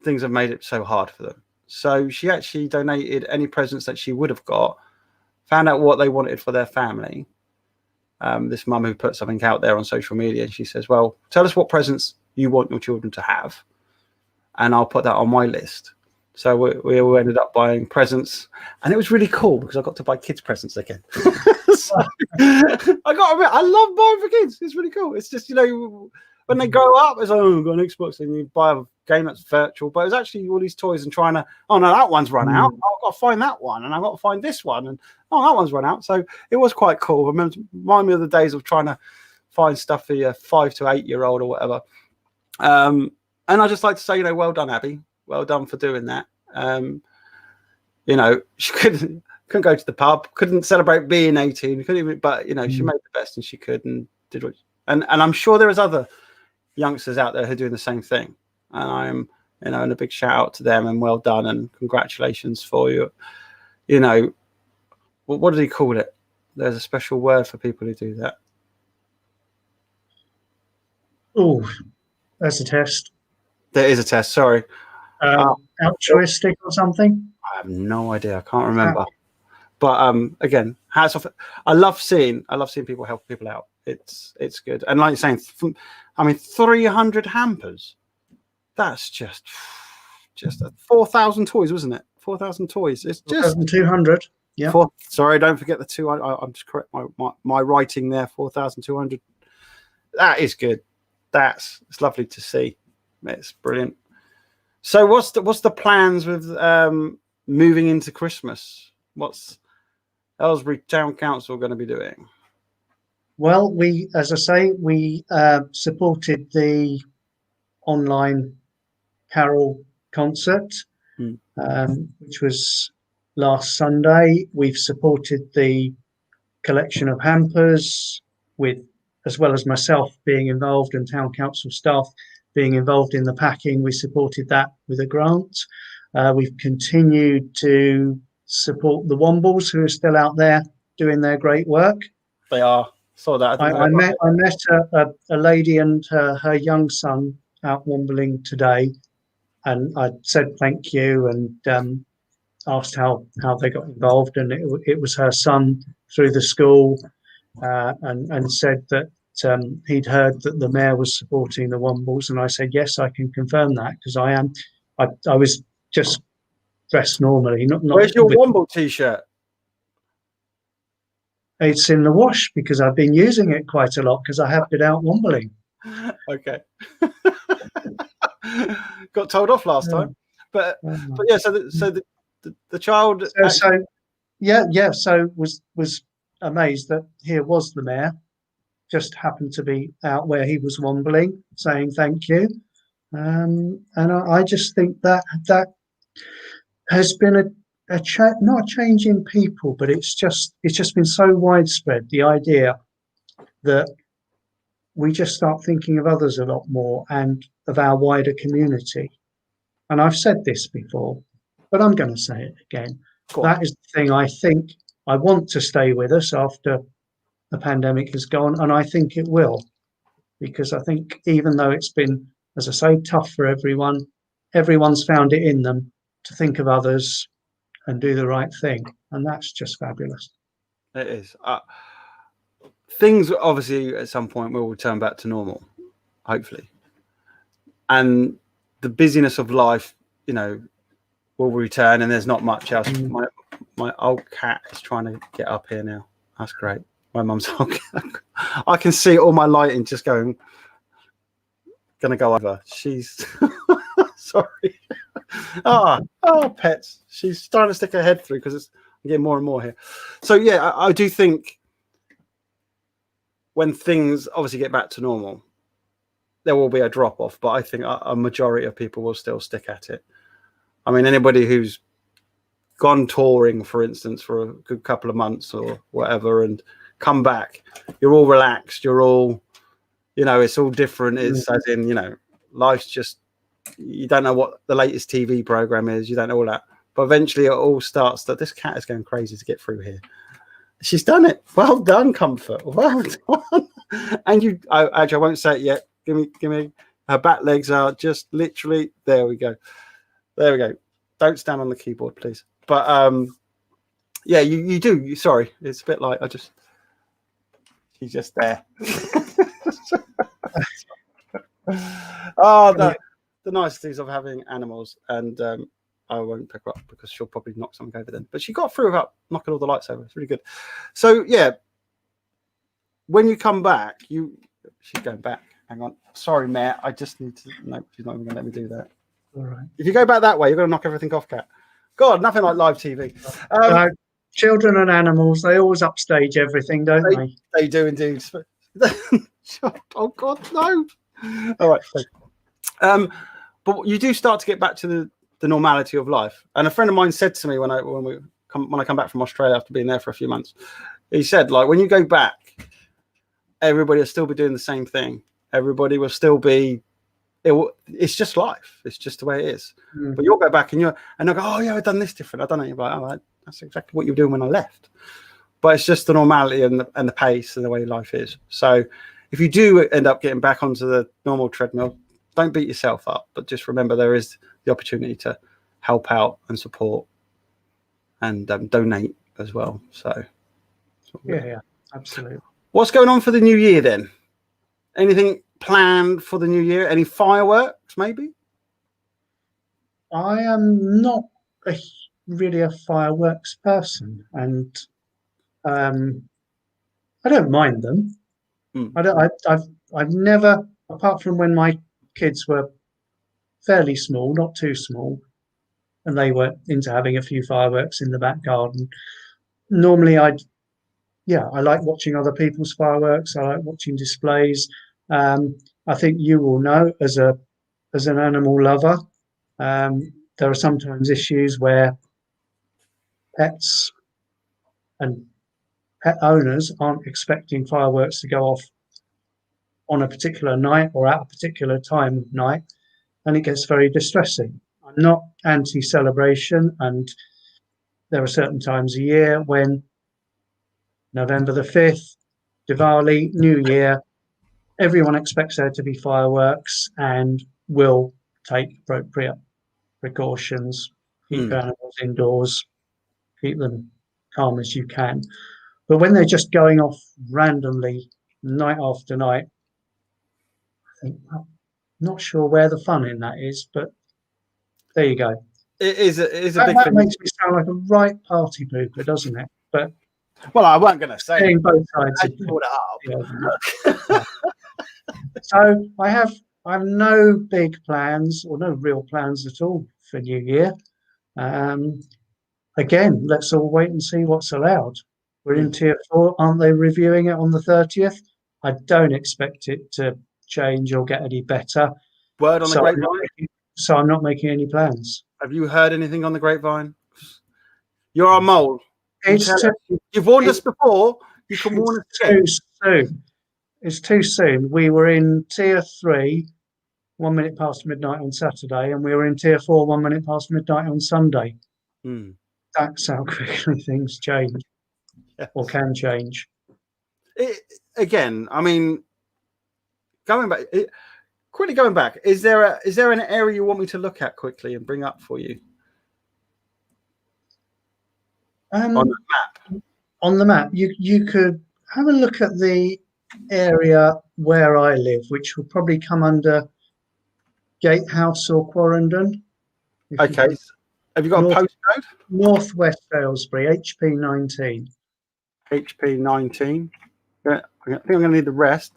things have made it so hard for them. So she actually donated any presents that she would have got, found out what they wanted for their family. This mum who put something out there on social media, and she says, well, tell us what presents you want your children to have, and I'll put that on my list. So we all ended up buying presents, and it was really cool because I got to buy kids presents again. So, I got to admit, I love buying for kids. It's really cool. It's just, when they grow up, it's like, oh, I've got an Xbox, and you buy a game that's virtual, but it's actually all these toys and trying to, oh no, that one's run out. I've got to find that one, and I've got to find this one, and oh, that one's run out. So it was quite cool. Remind me of the days of trying to find stuff for your 5 to 8 year old or whatever. And I just like to say, well done, Abby. Well done for doing that. She couldn't go to the pub, couldn't celebrate being 18, couldn't even, but she made the best, and she could, and did what. And I'm sure there is other youngsters out there who are doing the same thing. And I'm, and a big shout out to them, and well done, and congratulations for you. What did he call it? There's a special word for people who do that. Oh, that's a test. There is a test. Sorry. Altruistic or something? I have no idea. I can't remember. But again, hats off. I love seeing people help people out. It's good. And like you're saying, 300 hampers. That's just 4,000 toys, wasn't it? 4,000 toys. It's just 4,200. Yeah. Sorry, don't forget the two. I'm just correct my writing there. 4,200. That is good. It's lovely to see. It's brilliant. So what's the plans with moving into Christmas? What's Aylesbury Town Council going to be doing? Well, we supported the online carol concert, which was last Sunday. We've supported the collection of hampers, as well as myself being involved and town council staff being involved in the packing. We supported that with a grant. We've continued to support the Wombles, who are still out there doing their great work. They are. Saw that. I met a lady and her young son out wombling today, and I said thank you and asked how they got involved, and it was her son through the school, and said that he'd heard that the mayor was supporting the Wombles, and I said yes, I can confirm that, because I am. I was just dressed normally. Not Where's your Womble t-shirt? It's in the wash because I've been using it quite a lot because I have been out wombling. Okay. Got told off last time, but yeah. So the child. So was amazed that here was the mayor, just happened to be out where he was wombling, saying thank you, and I just think that has been not a change in people, but it's just been so widespread, the idea that we just start thinking of others a lot more and of our wider community. And I've said this before, but I'm going to say it again. That is the thing I think I want to stay with us after the pandemic is gone, and I think it will, because I think even though it's been, as I say, tough for everyone, everyone's found it in them to think of others and do the right thing, and that's just fabulous. It is. Things obviously at some point will return back to normal, hopefully, and the busyness of life, will return, and there's not much else. My old cat is trying to get up here now. That's great. My mum's I can see all my lighting just going, gonna go over. She's sorry. Pets. She's trying to stick her head through because I'm getting more and more here. So yeah, I do think when things obviously get back to normal, there will be a drop off, but I think a majority of people will still stick at it. I mean, anybody who's gone touring, for instance, for a good couple of months or whatever, and come back, you're all relaxed. You're all, it's all different. It's as in, life's just, you don't know what the latest TV program is. You don't know all that. But eventually it all starts that this cat is going crazy to get through here. She's done it. Well done, Comfort. Well done. And I won't say it yet. Give me. Her back legs are just literally, there we go. Don't stand on the keyboard, please. But yeah, you do. Sorry, it's a bit like she's just there. The niceties of having animals, and I won't pick her up because she'll probably knock something over then. But she got through without knocking all the lights over. It's really good. So yeah, when you come back, she's going back. Hang on, sorry, Matt. I just need to. No, she's not even going to let me do that. All right. If you go back that way, you're going to knock everything off, Cat. God, nothing like live TV. Children and animals, they always upstage everything, don't they? They do indeed. Oh God, no. All right. But you do start to get back to the normality of life. And a friend of mine said to me when I come back from Australia after being there for a few months, he said, like, when you go back, everybody will still be doing the same thing. Everybody will still be. It's just life. It's just the way it is. But you'll go back and they'll go, oh yeah, I've done this different. I've done it. You're like, oh, that's exactly what you were doing when I left. But it's just the normality and the pace and the way life is. So if you do end up getting back onto the normal treadmill, don't beat yourself up. But just remember there is the opportunity to help out and support and donate as well. So yeah, absolutely. What's going on for the new year then? Anything planned for the new year? Any fireworks maybe? I am not really a fireworks person, and I don't mind them. I've never, apart from when my kids were fairly small, not too small, and they were into having a few fireworks in the back garden. Normally I like watching other people's fireworks. I like watching displays. I think you will know, as an animal lover, there are sometimes issues where pets and pet owners aren't expecting fireworks to go off on a particular night or at a particular time of night, and it gets very distressing. I'm not anti-celebration, and there are certain times a year when November the 5th, Diwali, New Year, everyone expects there to be fireworks and will take appropriate precautions, keep animals indoors, keep them calm as you can. But when they're just going off randomly night after night, I think, I'm not sure where the fun in that is, but there you go. It is a big thing. That makes me sound like a right party pooper, doesn't it? But well, I wasn't going to say it. Both sides. I pulled it up. So I have no big plans, or no real plans at all for New Year. Again, let's all wait and see what's allowed. We're in Tier 4. Aren't they reviewing it on the 30th? I don't expect it to change or get any better. Word on the grapevine? So I'm not making any plans. Have you heard anything on the grapevine? You're our mole. You've warned us before. You can warn us again. Too soon. It's too soon. We were in Tier 3, 1 minute past midnight on Saturday, and we were in Tier 4, 1 minute past midnight on Sunday. That's how quickly things change, or can change. Again, I mean, going back, is there an area you want me to look at quickly and bring up for you? On the map. On the map, you could have a look at the area where I live, which will probably come under Gatehouse or Quarrendon. Okay. Have you got a postcode? Northwest Aylesbury, HP 19. HP19. I think I'm going to need the rest.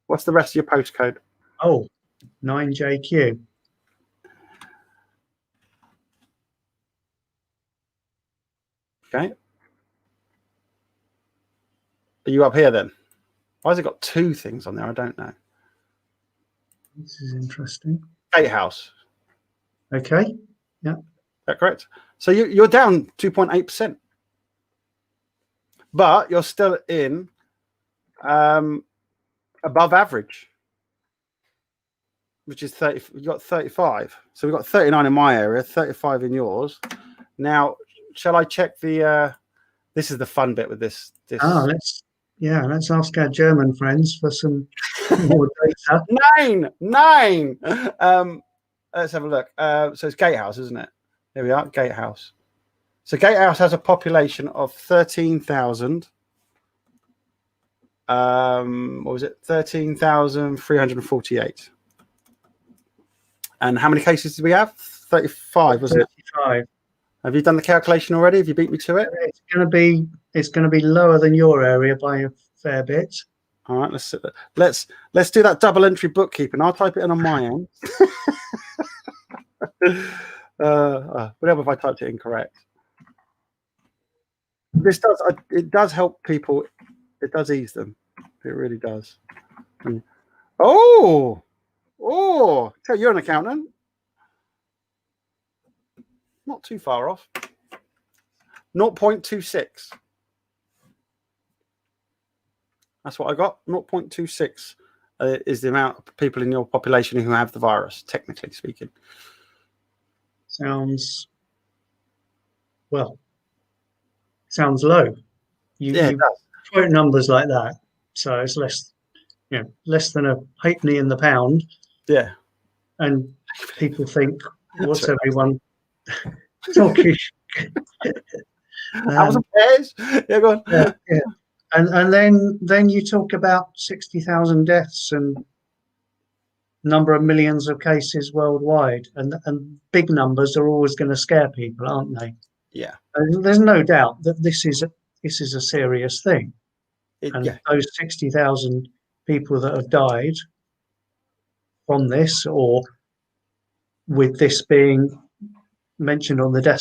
What's the rest of your postcode? Oh, 9JQ. Okay. Are you up here then? Why has it got two things on there? I don't know. This is interesting. Gatehouse. Okay. Yeah. Is that correct? So you're down 2.8%. But you're still in above average, which is 30. You got 35. So we've got 39 in my area, 35 in yours. Now, shall I check the? This is the fun bit with this. Let's ask our German friends for some more data. Nine. Let's have a look. So it's Gatehouse, isn't it? There we are, Gatehouse. So Gatehouse has a population of 13,000. What was it? 13,348. And how many cases did we have? 35, wasn't it? 35. Have you done the calculation already? Have you beat me to it? It's going to be lower than your area by a fair bit. All right, let's do that double entry bookkeeping. I'll type it in on my end. Whatever if I typed it incorrect. It does help people. It does ease them. It really does. So you're an accountant. Not too far off. 0.26. That's what I got. 0.26 is the amount of people in your population who have the virus, technically speaking. Sounds low. You quote numbers like that, so it's less than a halfpenny in the pound. Yeah, and people think, what's everyone talking? Pairs. Yeah, go on. Yeah. And then you talk about 60,000 deaths and number of millions of cases worldwide, and big numbers are always going to scare people, aren't they? Yeah. And there's no doubt that this is a serious thing. Those 60,000 people that have died from this, or with this being mentioned on the death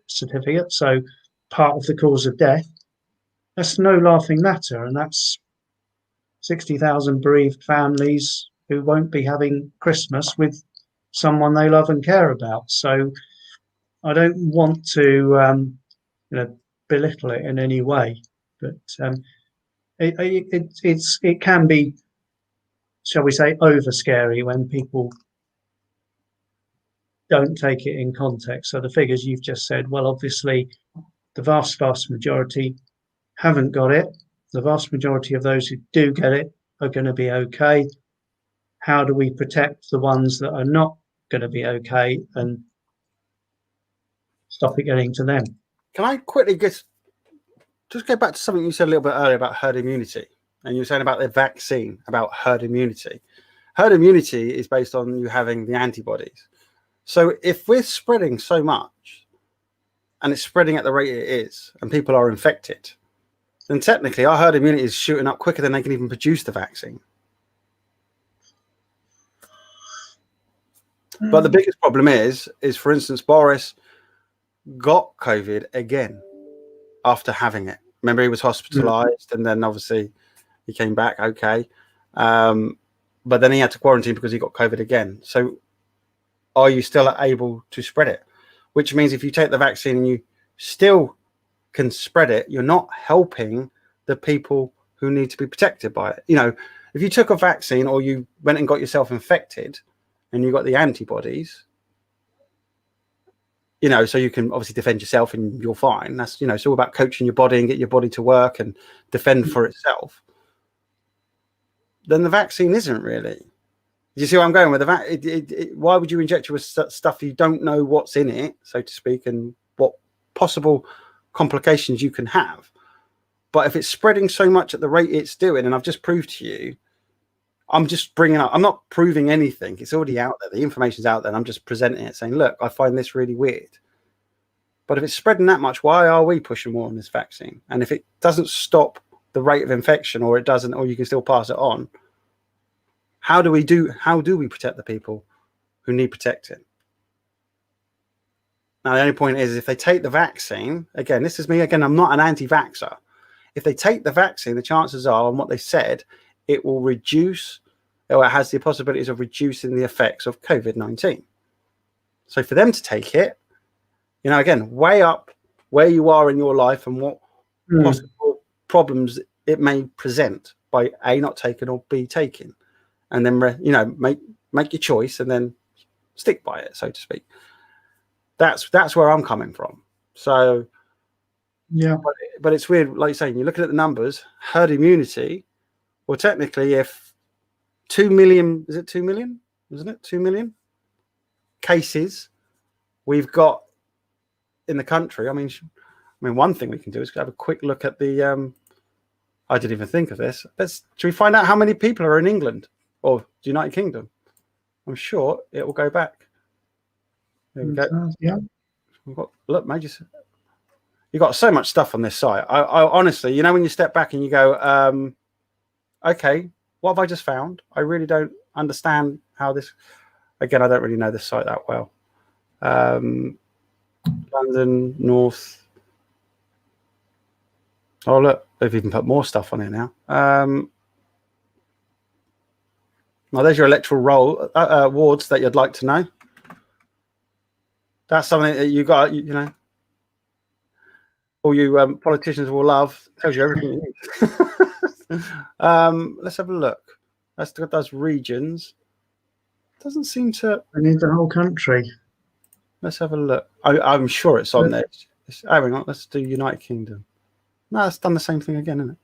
certificate, so part of the cause of death, that's no laughing matter, and that's 60,000 bereaved families who won't be having Christmas with someone they love and care about. So I don't want to belittle it in any way, but it can be, shall we say, over scary when people don't take it in context. So the figures you've just said, well, obviously the vast majority haven't got it. The vast majority of those who do get it are going to be okay. How do we protect the ones that are not going to be okay and stop it getting to them? Can I quickly just go back to something you said a little bit earlier about herd immunity? And you were saying about the vaccine, about herd immunity. Herd immunity is based on you having the antibodies. So if we're spreading so much and it's spreading at the rate it is and people are infected, then technically our herd immunity is shooting up quicker than they can even produce the vaccine. But the biggest problem is for instance, Boris got COVID again after having it. Remember, he was hospitalized and then obviously he came back okay. But then he had to quarantine because he got COVID again. So are you still able to spread it? Which means if you take the vaccine and you still can spread it, you're not helping the people who need to be protected by it. If you took a vaccine or you went and got yourself infected and you got the antibodies, so you can obviously defend yourself and you're fine. That's, it's all about coaching your body and get your body to work and defend for itself. Then the vaccine isn't really. You see where I'm going with the vaccine? Why would you inject you with stuff you don't know what's in it, so to speak, and what possible complications you can have? But if it's spreading so much at the rate it's doing, and I've just proved to you, I'm just bringing up, I'm not proving anything. It's already out there. The information's out there. And I'm just presenting it saying, look, I find this really weird. But if it's spreading that much, why are we pushing more on this vaccine? And if it doesn't stop the rate of infection, or it doesn't, or you can still pass it on, how do we protect the people who need protecting? Now, the only point is, if they take the vaccine, again, this is me, again, I'm not an anti-vaxxer. If they take the vaccine, the chances are, on what they said, it will reduce, or it has the possibilities of reducing the effects of COVID-19. So for them to take it, you know, again, weigh up where you are in your life and what possible problems it may present by A, not taking, or B, taking. And then, you know, make your choice and then stick by it, so to speak. That's where I'm coming from. So, yeah. But it's weird, like you're saying, you're looking at the numbers, herd immunity. Well, technically, if 2 million, is it 2 million? Isn't it 2 million cases we've got in the country? I mean, one thing we can do is have a quick look at the. I didn't even think of this. Should we find out how many people are in England or the United Kingdom? I'm sure it will go back. There we go. Yeah. We've got, look, you've got so much stuff on this site. I honestly, you know, when you step back and you go, okay, what have I just found? I really don't understand how this. Again, I don't really know this site that well. London, North. Oh, look, they've even put more stuff on here now. Well, there's your electoral roll wards that you'd like to know. That's something that you got, you know, all you politicians will love. Tells you everything you need. Let's have a look. That's regions. Doesn't seem to. I need the whole country. Let's have a look. I'm sure it's on there. Hang on, let's do United Kingdom. No, it's done the same thing again, isn't it?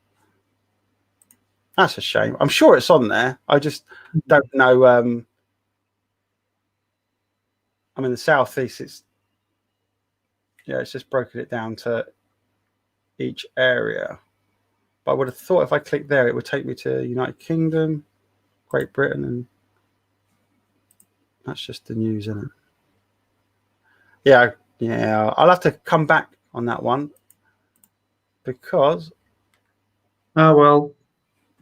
That's a shame. I'm sure it's on there. I just don't know. I'm in the southeast. It's just broken it down to each area. But I would have thought if I click there, it would take me to United Kingdom, Great Britain, and that's just the news, isn't it? Yeah. I'll have to come back on that one because. Oh well.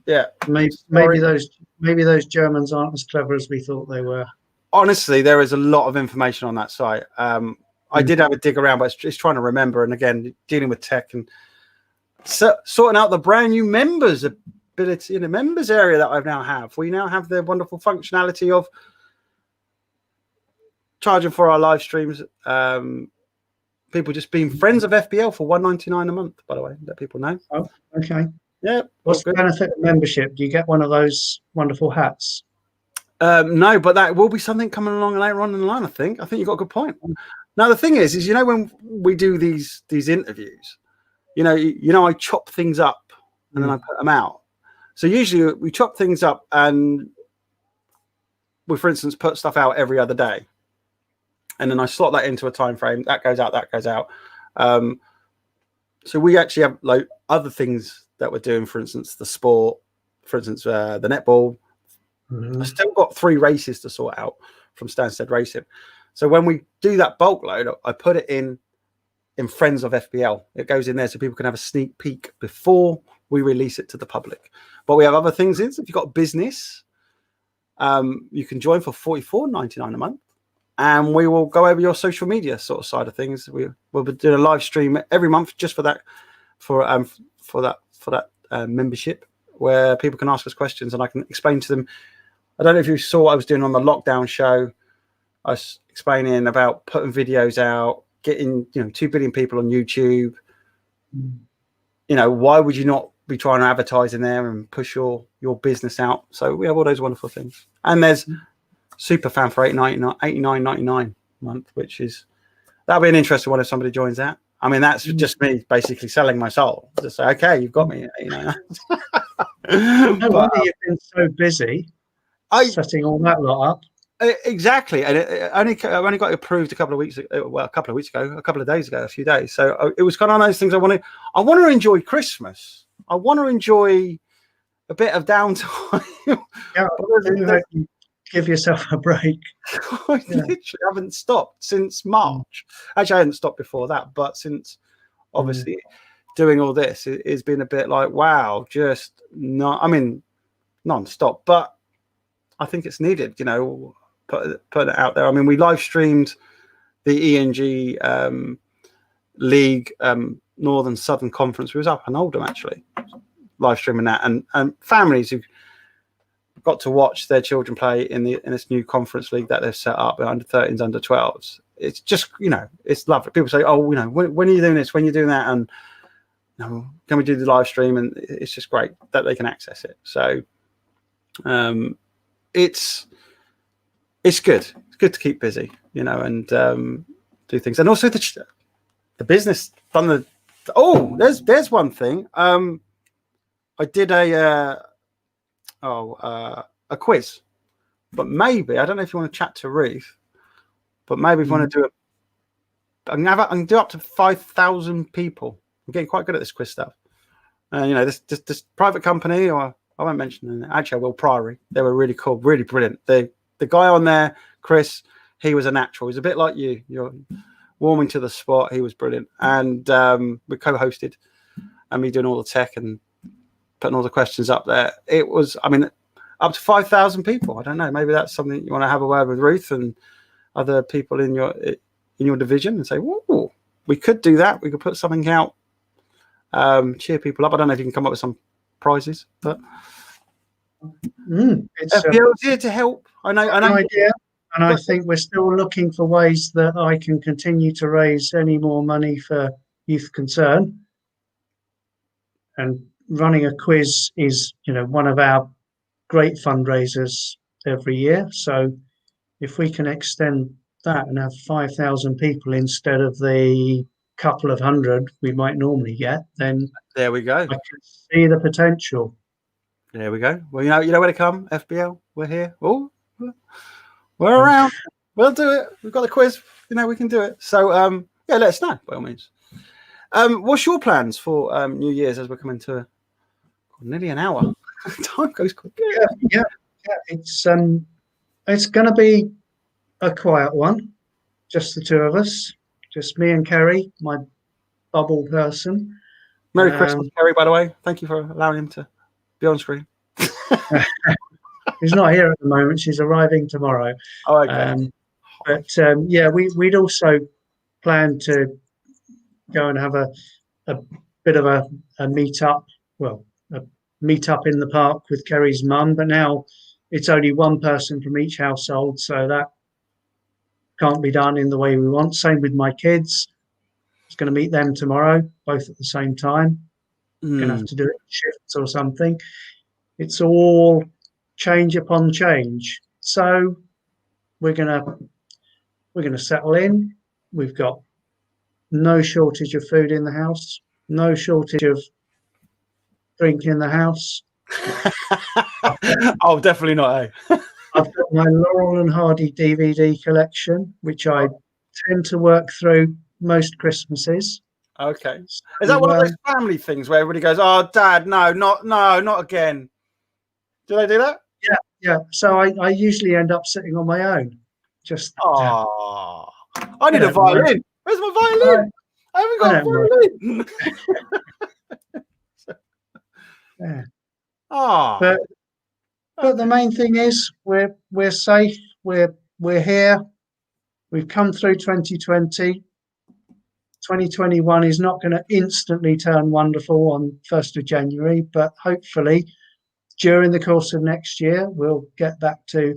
Yeah, maybe those Germans aren't as clever as we thought they were. Honestly, there is a lot of information on that site. I did have a dig around, but it's trying to remember. And again, dealing with tech and sorting out the brand new members ability in the members area that I now have. We now have the wonderful functionality of charging for our live streams. People just being friends of FBL for $1.99 a month, by the way, let people know. Oh, okay. Yeah. What's the benefit of membership? Do you get one of those wonderful hats? No, but that will be something coming along later on in the line. I think you've got a good point. Now the thing is you know, when we do these interviews, you know, I chop things up and then I put them out. So usually we chop things up and we, for instance, put stuff out every other day, and then I slot that into a time frame. That goes out. So we actually have like other things that we're doing. For instance, the sport. For instance, the netball. I still got 3 races to sort out from Stansted Racing. So when we do that bulk load, I put it in Friends of FBL. It goes in there so people can have a sneak peek before we release it to the public. But we have other things in. So if you've got a business, you can join for $44.99 a month, and we will go over your social media sort of side of things. We'll be doing a live stream every month just for that membership, where people can ask us questions and I can explain to them. I don't know if you saw what I was doing on the lockdown show. I was explaining about putting videos out, getting 2 billion people on YouTube. You know, why would you not be trying to advertise in there and push your business out? So we have all those wonderful things. And there's super fan for $89.99 a month, which is, that'll be an interesting one if somebody joins that. I mean, that's just me basically selling my soul. Just say, okay, you've got me. No wonder you've been so busy setting all that lot up. Exactly, and I only got approved a couple of days ago, a few days. So it was kind of one of those things. I want to enjoy Christmas. I want to enjoy a bit of downtime. Yeah, give yourself a break. I literally haven't stopped since March. Actually, I hadn't stopped before that, but since obviously doing all this, it's been a bit like, wow, just not, I mean, non-stop, but I think it's needed, you know, put it out there. I mean, we live streamed the ENG League Northern Southern Conference. We was up in Oldham, actually, live streaming that, and families who got to watch their children play in this new conference league that they've set up, under 13s, under 12s. It's just, you know, it's lovely. People say, oh, you know, when are you doing this? When are you doing that? And you know, can we do the live stream? And it's just great that they can access it. So it's good. It's good to keep busy, you know, and do things. And also the business done the. Oh, there's one thing. I did a quiz, but maybe I don't know if you want to chat to Ruth, but maybe if you want to do it, I can do up to 5,000 people. I'm getting quite good at this quiz stuff. You know, this private company, or I won't mention it. Actually, I will. Priory. They were really cool, really brilliant. The guy on there, Chris, he was a natural. He's a bit like you. You're warming to the spot. He was brilliant, and we co-hosted, and me doing all the tech and putting all the questions up there. It was, I mean, up to 5,000 people. I don't know. Maybe that's something you want to have a word with Ruth and other people in your division and say, "Whoa, we could do that. We could put something out, cheer people up." I don't know if you can come up with some prizes, but it's FBL's here to help. I know. idea, and I think we're still looking for ways that I can continue to raise any more money for Youth Concern. And running a quiz is, you know, one of our great fundraisers every year. So if we can extend that and have 5,000 people instead of the couple of hundred we might normally get, then there we go. I can see the potential. There we go. Well, you know where to come. FBL, we're here. Oh, we're around. We'll do it. We've got the quiz. You know, we can do it. So yeah, let us know by all means. What's your plans for New Year's as we're coming to nearly an hour? Time goes quick. Yeah. It's going to be a quiet one, just the two of us, just me and Kerry, my bubble person. Merry Christmas, Kerry. By the way, thank you for allowing him to be on screen. She's not here at the moment. She's arriving tomorrow. Oh, okay. But yeah, we'd also planned to go and have a bit of a meet up. Well, a meet up in the park with Kerry's mum. But now it's only one person from each household, so that can't be done in the way we want. Same with my kids. I was going to meet them tomorrow, both at the same time. Going to have to do it in shifts or something. It's all change upon change. So we're gonna settle in. We've got no shortage of food in the house, no shortage of drink in the house. Oh, definitely not. I've got my Laurel and Hardy DVD collection, which I tend to work through most Christmases. Okay. Is that one of those family things where everybody goes, "Oh, Dad, no, not again"? Do they do that? Yeah. So I usually end up sitting on my own. Just. Oh, I need a violin. Where's my violin? I haven't got a violin. Yeah. Oh. But the main thing is we're safe. We're here. We've come through 2020. 2021 is not going to instantly turn wonderful on 1st of January, but hopefully during the course of next year, we'll get back to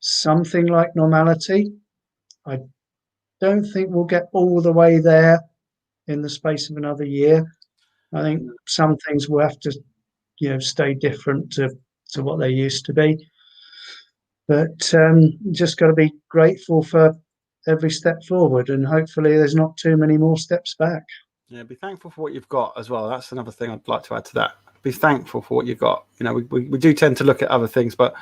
something like normality. I don't think we'll get all the way there in the space of another year. I think some things will have to, stay different to what they used to be. But just got to be grateful for every step forward, and hopefully there's not too many more steps back. Yeah, be thankful for what you've got as well. That's another thing I'd like to add to that. Be thankful for what you've got. We do tend to look at other things, but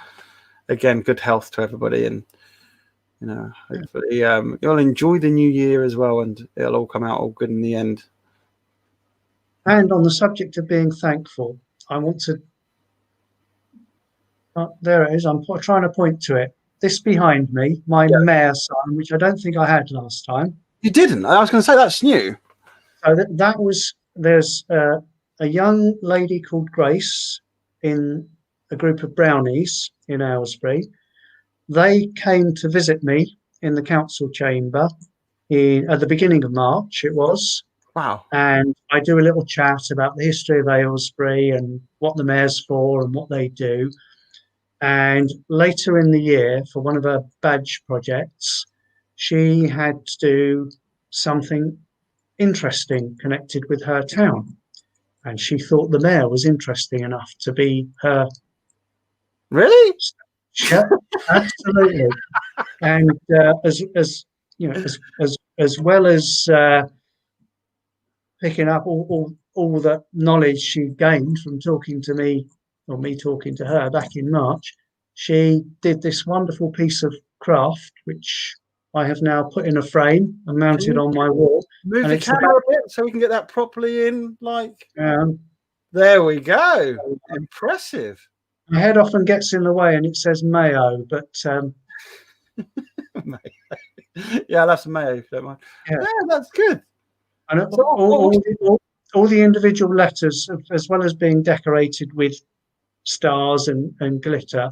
again, good health to everybody, and hopefully you'll enjoy the new year as well, and it'll all come out all good in the end. And on the subject of being thankful, I want to There it is. I'm trying to point to it. This behind me, my Yeah. mayor sign, which I don't think I had last time. You didn't. I was going to say that's new. So that was there's a young lady called Grace in a group of brownies in Aylesbury. They came to visit me in the council chamber at the beginning of March. It was. Wow. And I do a little chat about the history of Aylesbury and what the mayor's for and what they do. And later in the year, for one of her badge projects, she had to do something interesting connected with her town. And she thought the mayor was interesting enough to be her. Really? Yeah, absolutely. And as you know, as well as picking up all the knowledge she gained from talking to me, or me talking to her back in March, she did this wonderful piece of craft, which I have now put in a frame and mounted on my wall. Move And the it's camera a bit so we can get that properly in. Like, um, there we go. Impressive. my head often gets in the way, and it says Mayo, but Yeah, I'll have some mayo if you don't mind. yeah, That's good. and So all the individual letters, as well as being decorated with stars and glitter,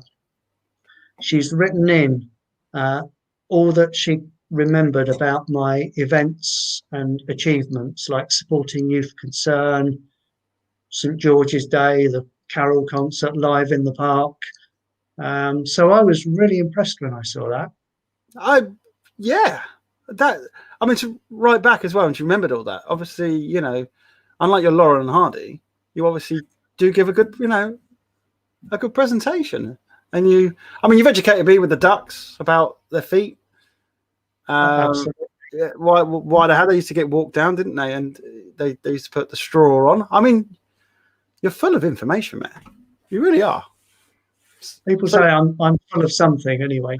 she's written in all that she remembered about my events and achievements, like supporting Youth Concern, St George's Day, the Carol concert live in the park. So I was really impressed when I saw that. To write back as well, and she remembered all that. Obviously, unlike your Laurel and Hardy, you obviously do give a good, a good presentation. And you've educated me with the ducks about their feet. Absolutely. Yeah, how they used to get walked down, didn't they? And they used to put the straw on. I mean, you're full of information, man. You really are. People say I'm full of something anyway,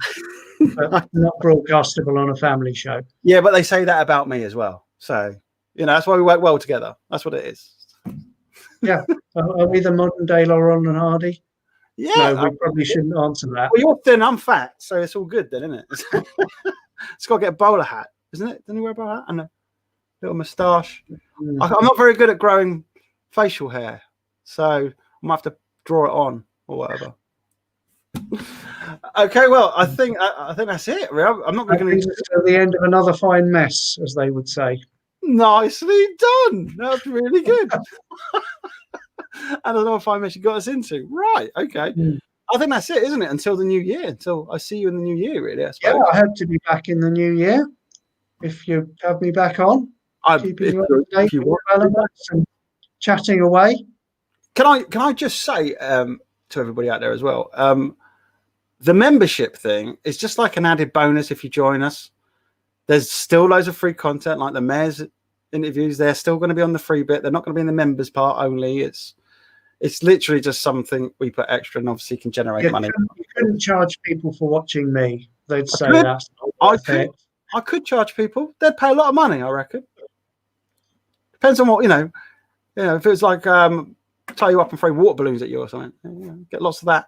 but not broadcastable on a family show. Yeah, but they say that about me as well. So, that's why we work well together. That's what it is. Yeah. Are we the modern day Laurel and Hardy? Yeah. No, we probably shouldn't answer that. Well, you're thin, I'm fat, so it's all good then, isn't it? It's got to get a bowler hat, isn't it? Doesn't he wear a bowler hat and a little moustache? I'm not very good at growing facial hair, so I might have to draw it on or whatever. Okay, well, I think that's it. I'm not going to the end of another fine mess, as they would say. Nicely done. That's really good. And another fine mess you got us into. Right. Okay. I think that's it, isn't it? Until the new year. Until I see you in the new year, really. I suppose. Yeah, I hope to be back in the new year. If you have me back on, keeping you up to date with developments and chatting away. Can I just say to everybody out there as well, the membership thing is just like an added bonus if you join us. There's still loads of free content, like the mayor's interviews. They're still going to be on the free bit. They're not going to be in the members part only. It's literally just something we put extra and obviously can generate money. You couldn't charge people for watching me. They'd say that's not worth it. I could charge people. They'd pay a lot of money, I reckon. Depends on what, if it was like tie you up and throw water balloons at you or something, get lots of that.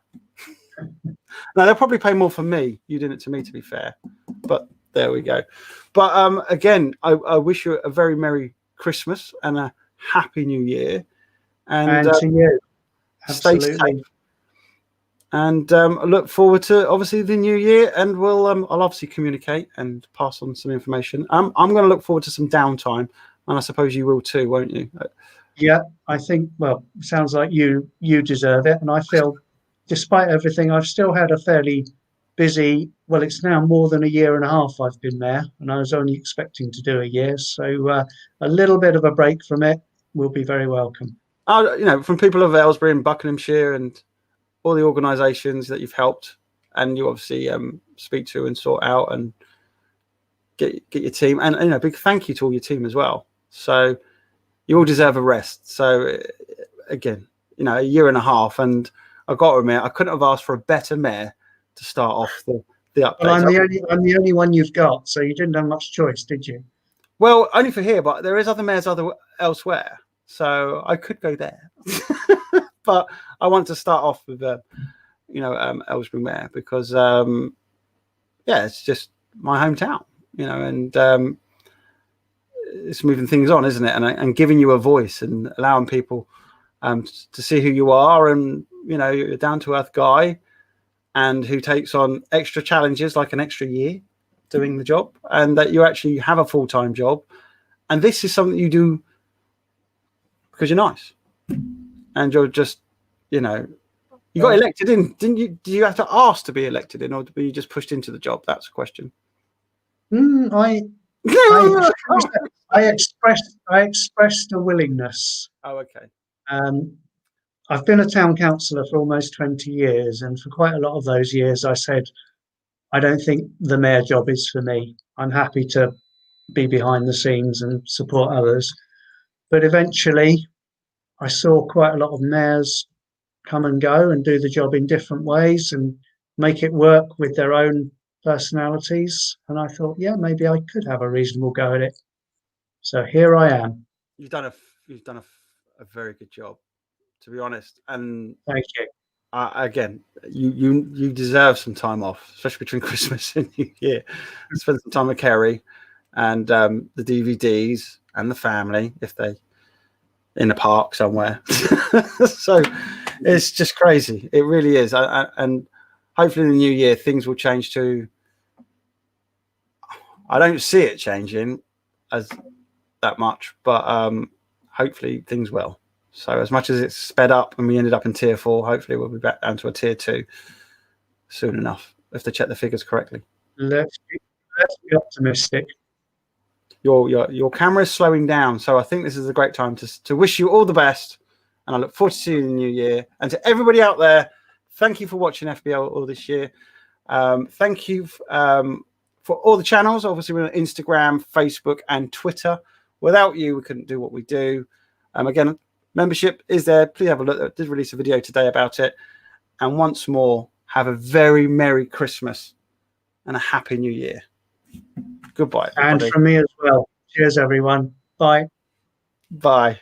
No, they'll probably pay more for me. You did it to me, to be fair. But there we go. But again, I wish you a very Merry Christmas and a Happy New Year. And to you. Stay safe. And I look forward to obviously the new year, and I'll obviously communicate and pass on some information. I'm going to look forward to some downtime, and I suppose you will too, won't you? Yeah, I think. Well, sounds like you deserve it, and I feel, despite everything, I've still had a fairly busy. Well, it's now more than a year and a half I've been there, and I was only expecting to do a year, so a little bit of a break from it will be very welcome. From people of Aylesbury and Buckinghamshire and all the organisations that you've helped, and you obviously speak to and sort out and get your team, and big thank you to all your team as well. So you all deserve a rest. So again, a year and a half, and I've got to admit, I couldn't have asked for a better mayor to start off the update. Well, I'm the only one you've got, so you didn't have much choice, did you? Well, only for here, but there is other mayors elsewhere, so I could go there. But I want to start off with Aylesbury Mayor, because it's just my hometown, and it's moving things on, isn't it? And giving you a voice and allowing people to see who you are, and you're a down-to-earth guy, and who takes on extra challenges, like an extra year doing the job, and that you actually have a full-time job, and this is something you do because you're nice, and you're just, you got elected in, didn't you? Did you have to ask to be elected in, or were you just pushed into the job? That's the question. I expressed a willingness. Oh, okay. I've been a town councillor for almost 20 years, and for quite a lot of those years I said, I don't think the mayor job is for me. I'm happy to be behind the scenes and support others. But eventually I saw quite a lot of mayors come and go and do the job in different ways and make it work with their own personalities. And I thought, maybe I could have a reasonable go at it. So here I am. You've done a very good job, to be honest. And thank you. Again, you deserve some time off, especially between Christmas and New Year. Spend some time with Kerry and the DVDs and the family, if they in the park somewhere. So it's just crazy. It really is. And hopefully in the new year things will change too. I don't see it changing as that much, but hopefully things will. So as much as it's sped up and we ended up in tier 4, hopefully we'll be back down to a tier 2 soon enough, if they check the figures correctly. Let's be optimistic. Your camera is slowing down, so I think this is a great time to wish you all the best, and I look forward to seeing you in the new year. And to everybody out there, thank you for watching FBL all this year. Thank you for all the channels. Obviously, we're on Instagram, Facebook, and Twitter. Without you, we couldn't do what we do. Again, membership is there. Please have a look. I did release a video today about it. And once more, have a very Merry Christmas and a Happy New Year. Goodbye, everybody. And from me as well. Cheers, everyone. Bye. Bye.